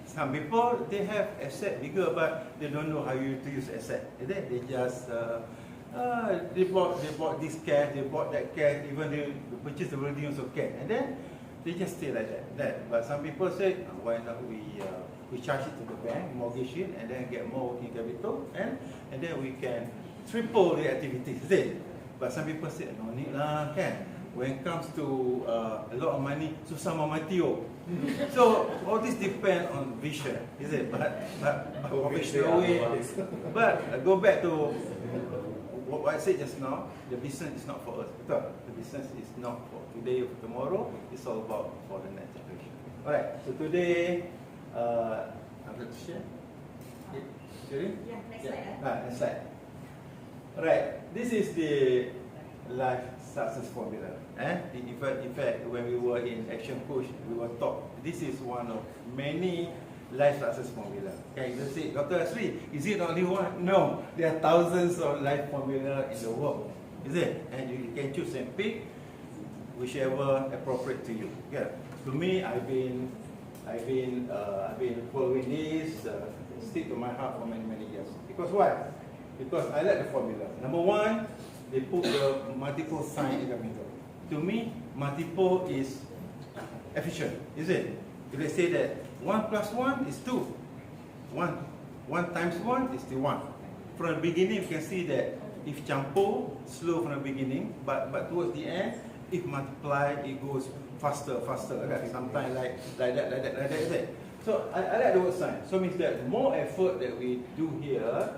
Some people, they have asset bigger, but they don't know how to use asset. Is it? They just They bought this cash, they bought that cash, even they purchased the building also cash, and then they just stay like that. But some people say, why not we charge it to the bank, mortgage it, and then get more working capital, and then we can triple the activities. Is it? But some people say, no need lah, kan? When it comes to a lot of money, susah mati. So all this depend on vision, is it? But professional way. But go back to what I said just now. The business is not for us. Betul? The business is not for today or tomorrow. It's all about for the next generation. Alright. So today, I'm going to share. Yeah, next slide. Next slide. Alright. This is the life success formula. In fact, when we were in Action Push, we were taught this is one of many life success formula. Okay, you say, Dr. Asri, is it only one? No, there are thousands of life formula in the world. Is it? And you can choose and pick whichever appropriate to you. Yeah. To me, I've been following this, stick to my heart for many years. Because why? Because I like the formula. Number one, they put the multiple sign in the middle. To me, multiple is efficient, is it? If they say that 1 plus 1 is 2, 1 times 1 is still 1. From the beginning, you can see that if campur, slow from the beginning, but towards the end, if multiply, it goes faster. Sometimes like that, is it? So I like the word sign. So it means that more effort that we do here,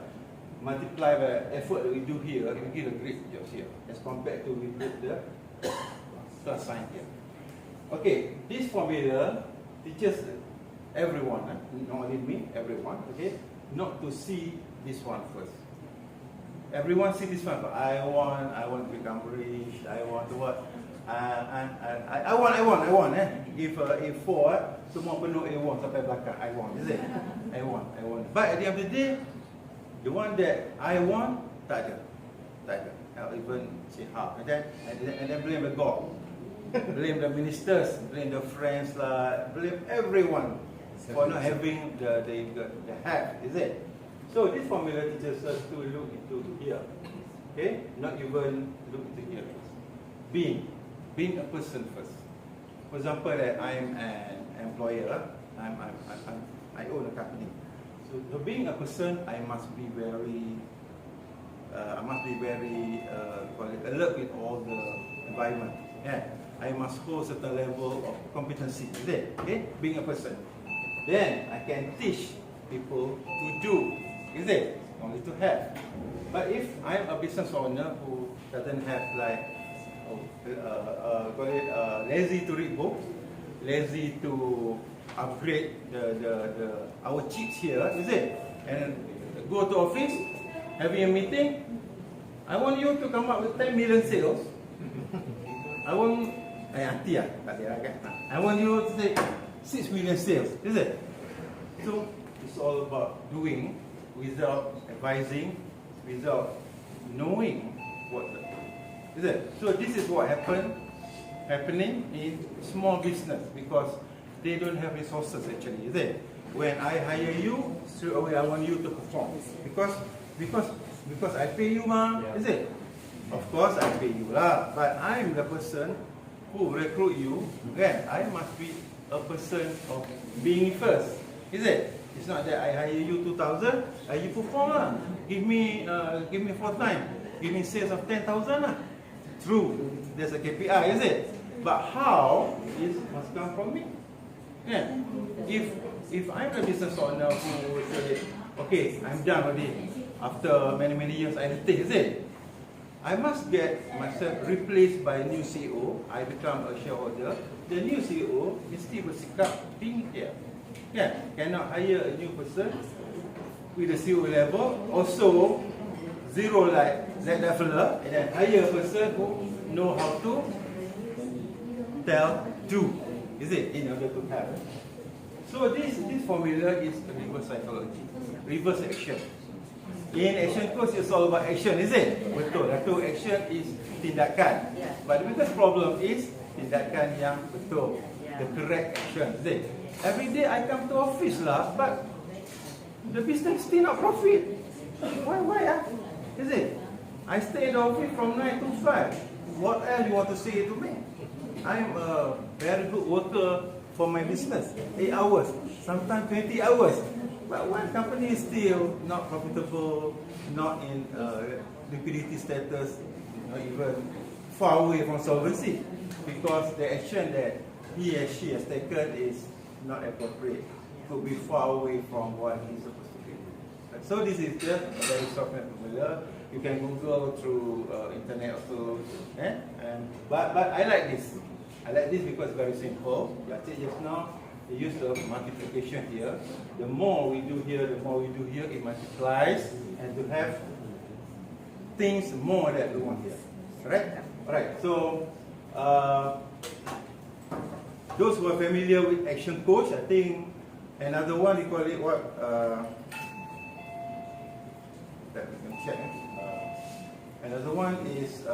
multiply the effort that we do here, we give a great job here, as compared to we put the plus sign here. Okay, this formula teaches everyone, not only me, everyone, okay, not to see this one first. Everyone see this one, but I want to become rich, I want to what? I want. If 4, semua penuh A1 sampai belakang, I want, is it? I want. But at the end of the day, the one that I want, tak ada. I'll even say half, and then blame the God, blame the ministers, blame the friends lah, blame everyone for not having the half, is it? So this formula teaches us to look into here, okay? Not even look into here first. Being a person first. For example, that I'm an employer, I own a company. So being a person, I must be very alert with all the environment. Yeah, I must hold certain level of competency. Is it? Okay, being a person. Then I can teach people to do. Is it? Only to have. But if I'm a business owner who doesn't have like, lazy to read books, lazy to upgrade our chips here, is it? And go to office, having a meeting. I want you to come up with 10 million sales. I want you to say 6 million sales, is it? So it's all about doing without advising, without knowing what is it. So this is what happening in small business, because they don't have resources actually, is it? When I hire you, straight away I want you to perform. Because I pay you, ma, is it? Of course I pay you lah, but I'm the person who recruit you. Then I must be a person of being first, is it? It's not that I hire you 2,000, you perform lah. Give me 4 times, give me sales of 10,000 lah. True, there's a KPI, is it? But how is must come from me. Yeah. If I'm a business owner who say, okay, I'm done already. After many years I retake, is it? I must get myself replaced by a new CEO. I become a shareholder. The new CEO mesti bersikap being here. Yeah, cannot hire a new person with the CEO level, also zero like that leveler, and then hire a person who know how to do, is it, in order to have. So this formula is reverse psychology, reverse action. In action course, it's all about action, is it? Betul. Itu action is tindakan. But the biggest problem is tindakan yang betul, the correct action, is it? Every day I come to office lah, but the business still not profit. Why? Is it? I stay in the office from 9 to 5. What else you want to say to me? I'm a very good worker for my business. 8 hours, sometimes 20 hours. But one company is still not profitable, not in liquidity status, not even far away from solvency, because the action that he or she has taken is not appropriate. Could be far away from what he's supposed to be. So this is just a very software formula. You can Google through internet also. But I like this. I like this because it's very simple. Like I said just now, they use the multiplication here. The more we do here, it multiplies, and to have things more that we want here. Alright, so those who are familiar with Action Coach, I think another one, we call it what? That we can check. Another one is,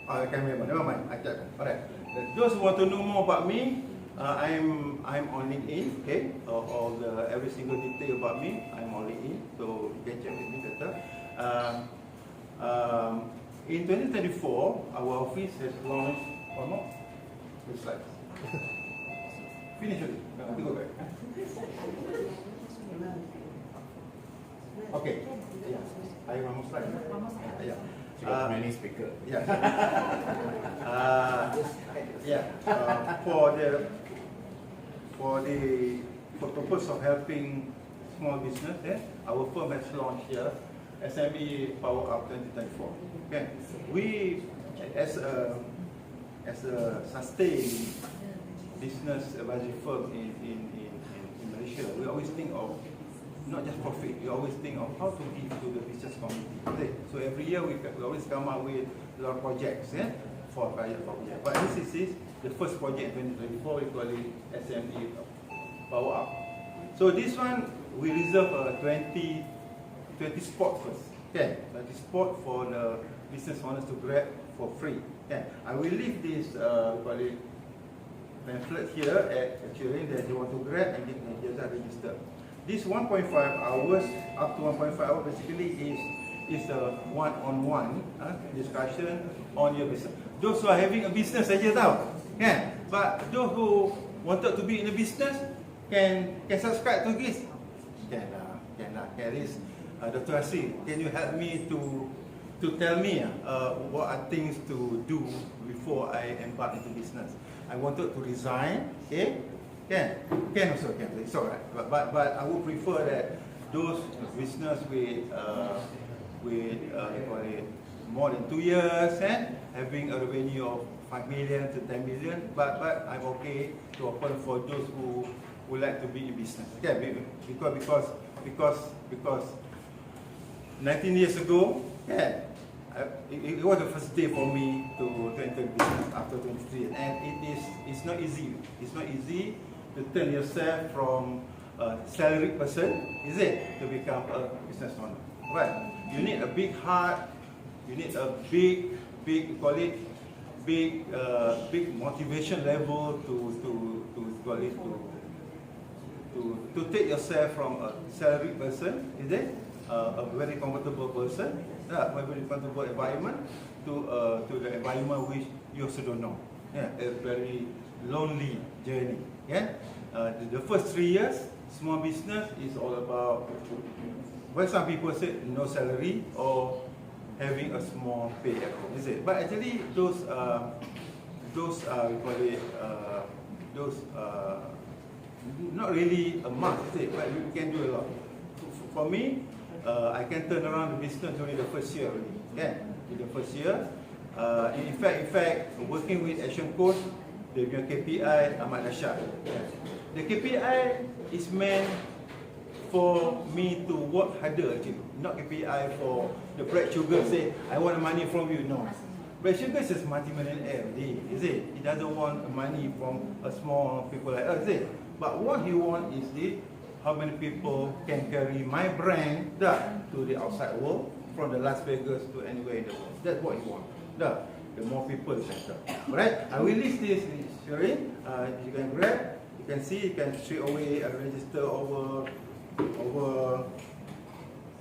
I can't remember, never mind, I check. Alright, those who want to know more about me, I'm on LinkedIn, okay? All the every single detail about me, I'm on LinkedIn, so you can check with me better. In 2024, our office has launched one more. Which slide? Finish it. No, go back. Okay. Yeah. I one more slide. Yeah. You got many speakers. Yeah. For purpose of helping small business, our firm has launched here SME Power Up 2024. Okay, we as a sustained business advisory firm in Malaysia, we always think of not just profit. We always think of how to give to the business community. Okay? So every year we always come up with a lot of projects, for private projects. But this is the first project in 2024. We call it SME Power Up. So this one we reserve 20 spots first. Okay, 20 spots for the business owners to grab for free. Okay, I will leave this pamphlet here at Cholan that you want to grab and just register. This 1.5 hours, up to 1.5 hours, basically is a one-on-one discussion on your business. Those who are having a business saja tahu, kan? But those who wanted to be in a business can subscribe to this. Can this, Dr. Asri, can you help me to tell me what are things to do before I embark into business? I wanted to resign, okay? Can also, it's alright. But I would prefer that those business with more than 2 years, having a revenue of 5 million to 10 million. But I'm okay to open for those who would like to be in business. Okay, because 19 years ago, it was the first day for me to enter business after 23 years, and it's not easy. It's not easy to turn yourself from a salaried person, is it, to become a business owner. Right? You need a big heart. You need a big motivation level to take yourself from a salaried person, is it, a very comfortable person, a very comfortable environment, to the environment which you also don't know. A very lonely journey. The first 3 years, small business is all about, well, some people say no salary or having a small pay at home, is it? But actually, those not really a must, is it? But you can do a lot. For me, I can turn around the business during the first year already. In the first year, in fact, working with Action Coach, the KPI amat dahsyat. The KPI is meant for me to work harder actually, not KPI for the Brad Sugar say, I want money from you. No. Brad Sugar is a multi-millionaire, is it? He doesn't want money from a small people like us, is it? But what he wants is this, how many people can carry my brand to the outside world, from the Las Vegas to anywhere in the world. That's what he wants. The more people, the better. Alright, I will list this in Cholan. You can grab, you can see, you can straight away register over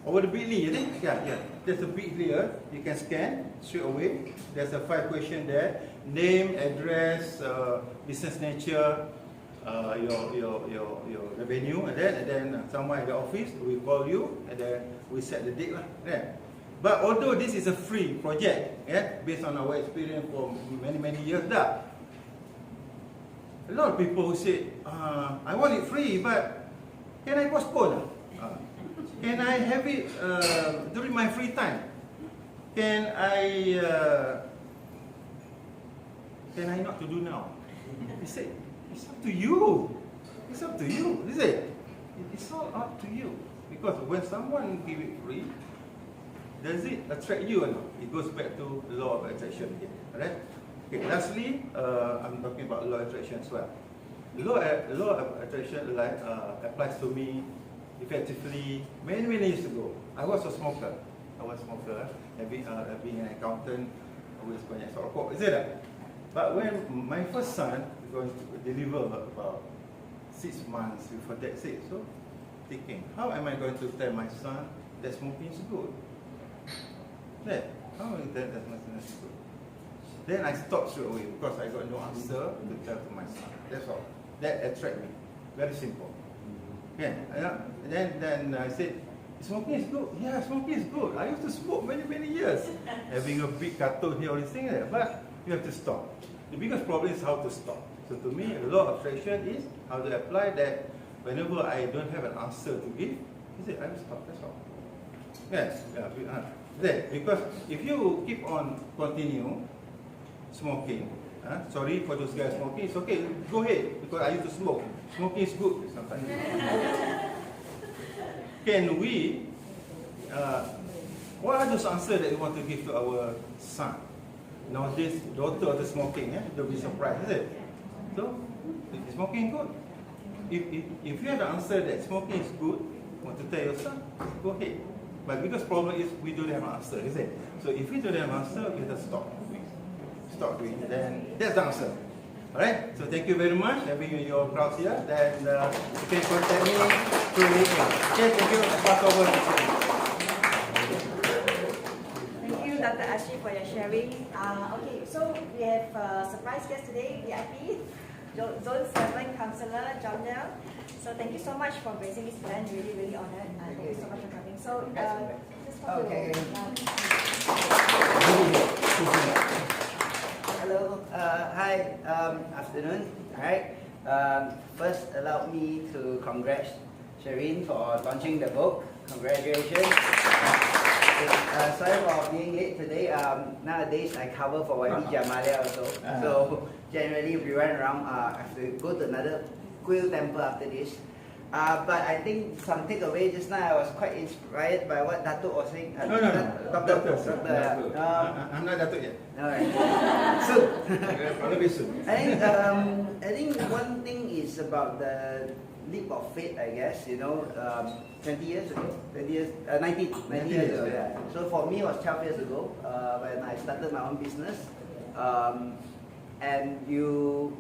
Over the Bitly, I think? Yeah. There's a Bitly here. You can scan straight away. There's a 5 question there. Name, address, business nature, your revenue, and then someone at the office will call you, and then we set the date lah. Yeah. But although this is a free project, based on our experience for many years dah, a lot of people who say, I want it free, but can I postpone? Can I have it during my free time? Can I not to do now? He said, it's up to you. It's up to you, is it? It's all up to you. Because when someone give it free, does it attract you or not? It goes back to the law of attraction again. Alright? Okay, lastly, I'm talking about law of attraction as well. Law of attraction applies to me effectively many years ago. I was a smoker. Being an accountant, always banyak rokok, is it that? But when my first son is going to deliver about 6 months before that's it, so thinking, how am I going to tell my son that smoking is good? How am I going to tell that smoking is good? Then I stopped straight away because I got no answer to tell to my son. That's all. That attracted me. Very simple. Yeah. And then I said, smoking is good. Yeah, smoking is good. I used to smoke many years. Having a big carton here, all these things, but you have to stop. The biggest problem is how to stop. So to me, the law of attraction is how to apply that whenever I don't have an answer to give, I say, I will stop, that's all. Yes, because if you keep on continue smoking, sorry for those guys smoking, it's okay, go ahead, because I used to smoke. Smoking is good sometimes. Can we, what are those answers that we want to give to our son? Nowadays, daughter of the smoking, they'll be surprised, is it? So, is smoking good? If you have the answer that smoking is good, want to tell your son, go ahead. But because problem is we don't have an answer, is it? So if we don't have an answer, we have to stop. Stop doing it. Then that's the answer. Alright? So thank you very much having your crowds here. Then you can contact me through email. Okay, thank you. Pass over. Thank you, Dr. Ashi, for your sharing. Okay, so we have a surprise guest today, VIP, Zone 7 Councillor Jaya. So thank you so much for raising this plan. Really honored. Thank you so much for coming. So just talk Okay. Hello. Hi. Afternoon. Alright. First, allow me to congratulate Shereen for launching the book. Congratulations. Sorry for being late today. Nowadays, I cover for YB Jamalia also. So generally, we run around. I have to go to another Quill temple after this. But I think some takeaway just now, I was quite inspired by what Datuk was saying. No. Doctor. I'm not Datuk yet. Alright. Soon. Maybe soon. I think one thing is about the leap of faith, I guess, 20 years ago, 19 years ago. Yeah. So for me, it was 12 years ago when I started my own business. And you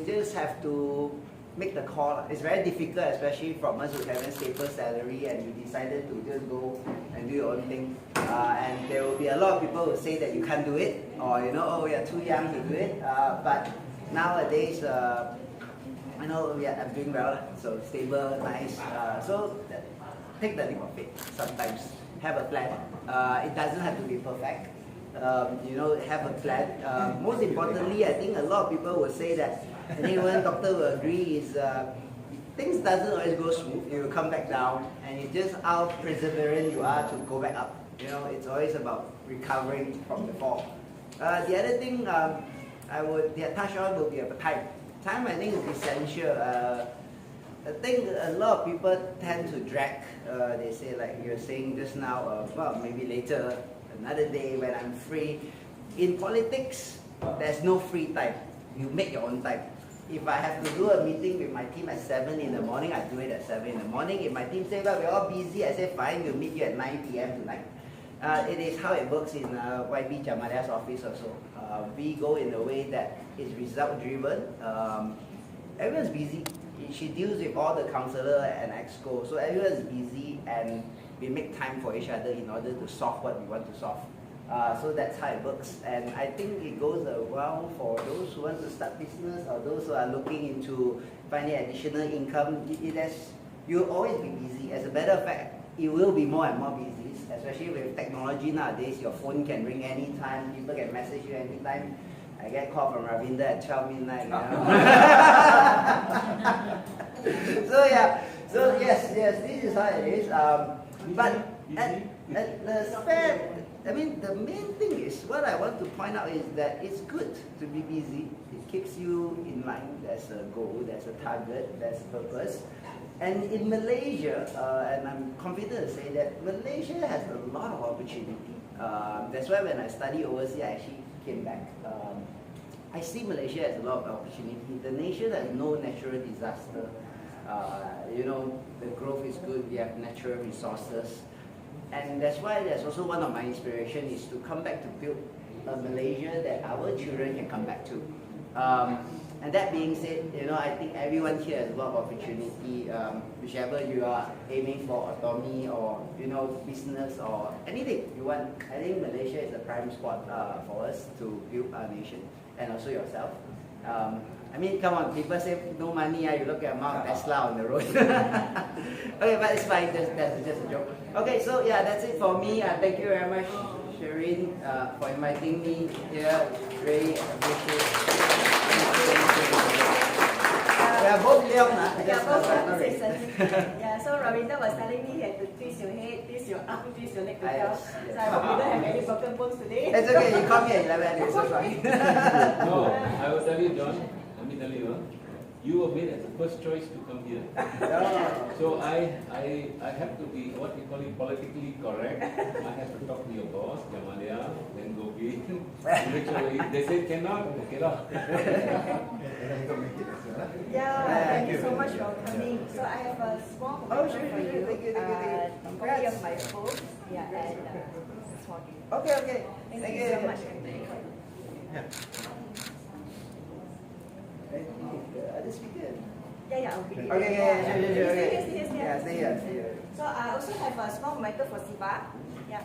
just have to make the call. It's very difficult, especially from us who haven't stable salary and you decided to just go and do your own thing. And there will be a lot of people who say that you can't do it, or oh, you're too young to do it. But nowadays, I'm doing well, so stable, nice. So take the leap of faith. Sometimes have a plan. It doesn't have to be perfect. Have a plan. Most importantly, I think a lot of people will say that, and even doctor will agree, is things doesn't always go smooth. You will come back down, and it's just how perseverant you are to go back up. It's always about recovering from the fall. The other thing I would touch on will be about time. Time, I think, is essential. I think a lot of people tend to drag. They say, like you're saying just now, well, maybe later, another day when I'm free. In politics, there's no free time. You make your own time. If I have to do a meeting with my team at 7 in the morning, I do it at 7 in the morning. If my team says, well, we're all busy, I say, fine, we'll meet you at 9 p.m. tonight. It is how it works in YB Jamalia's office also. We go in a way that is result-driven. Everyone's busy. She deals with all the councillor and exco, so everyone's busy, and we make time for each other in order to solve what we want to solve. So that's how it works, and I think it goes well for those who want to start business or those who are looking into finding additional income. You'll always be busy. As a matter of fact, it will be more and more busy, especially with technology nowadays. Your phone can ring anytime, people can message you anytime. I get call from Ravinder at 12 midnight. You know? So yeah, so yes, this is how it is. But at the fair, I mean, the main thing is, what I want to point out is that it's good to be busy. It keeps you in line. There's a goal, there's a target, there's a purpose. And in Malaysia, and I'm confident to say that Malaysia has a lot of opportunity. That's why when I studied overseas, I actually came back. I see Malaysia has a lot of opportunity. The nation has no natural disaster. You know, the growth is good. We have natural resources. And that's why there's also one of my inspiration is to come back to build a Malaysia that our children can come back to. And that being said, you know, I think everyone here has a lot of opportunity, whichever you are aiming for, autonomy or, you know, business or anything you want. I think Malaysia is a prime spot for us to build our nation and also yourself. I mean, come on, people say no money, you look at Mount Tesla on the road. Okay, but it's fine, that's just a joke. Okay, so yeah, that's it for me. Thank you very much, Shireen, for inviting me here. Really appreciate it. We are both young, yeah, so Ravinder was telling me he had to twist your head, twist your arm, twist your leg to tell. So I hope you don't have any broken bones today. It's okay, you come here 11, it's so fine. No, I will tell you, John, let me tell you, you were made as the first choice to come here. So I have to be what we call it politically correct. I have to talk to your boss, Jamalia, then Gopi. They say cannot, cannot. Yeah, thank you so much for coming. So I have a small promotion for you. Thank you. Copy of my book. Yeah, and a small gift. Okay. Thank you so much. Other speaker. Yeah, I'll be here. Okay, sure. Yes. Yeah, stay here. So I also have a small maker for Siva. Yeah.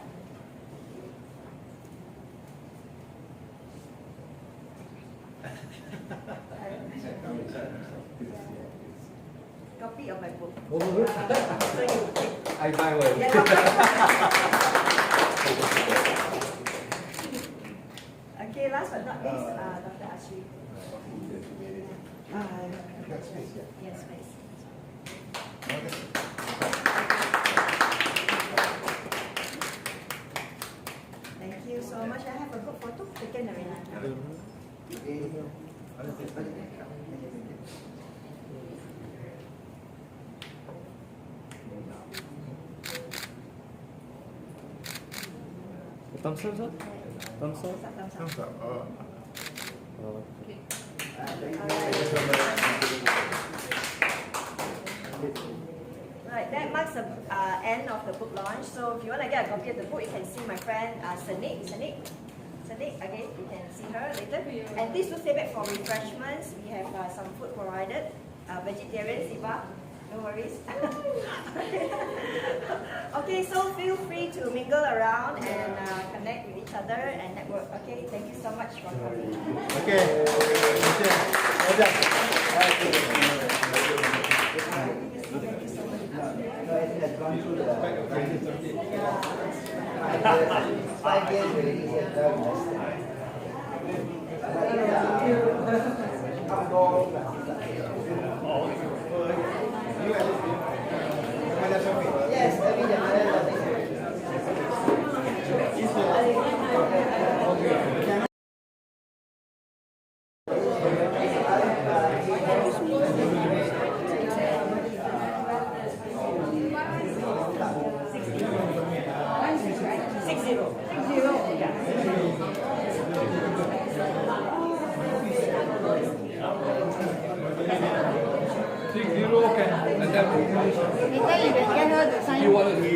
Copy of my book. So you take. I buy one. Yeah. Okay, last but not least, Dr. Ashri. Yes, please. Thank you so much. I have a good photo taken already. Thumbs up, sir? Thumbs up? Thumbs up. Okay. Right, that marks the end of the book launch. So if you want to get a copy of the book, you can see my friend Sanik. Again, you can see her later. And please do stay back for refreshments. We have some food provided. Vegetarian, Siva, no worries. Okay, so feel free to mingle around and connect with each other and network. Okay, thank you so much for coming. Okay. It has gone through the 5 years already. Yes, every day. You want to be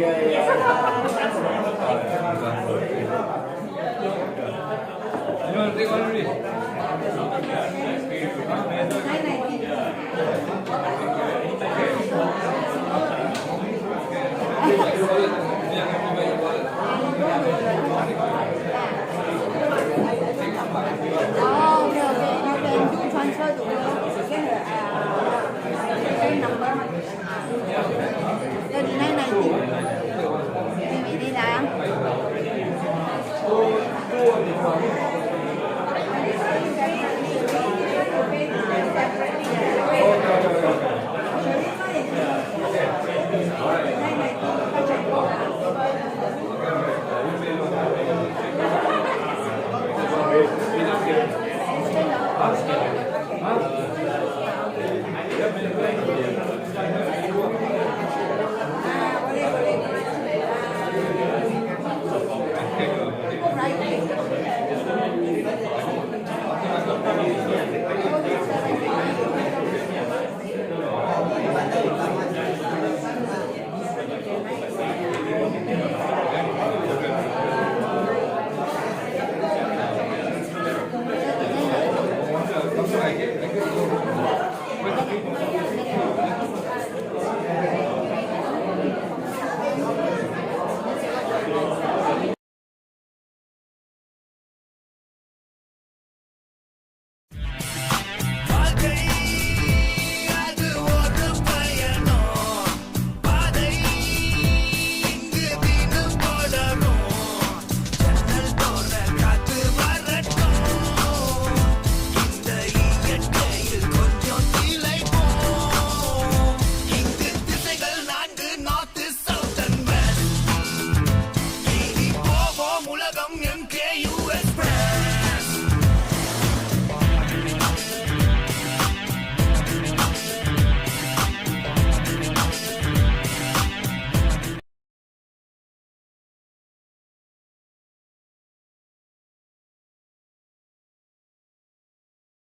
You want to take one already?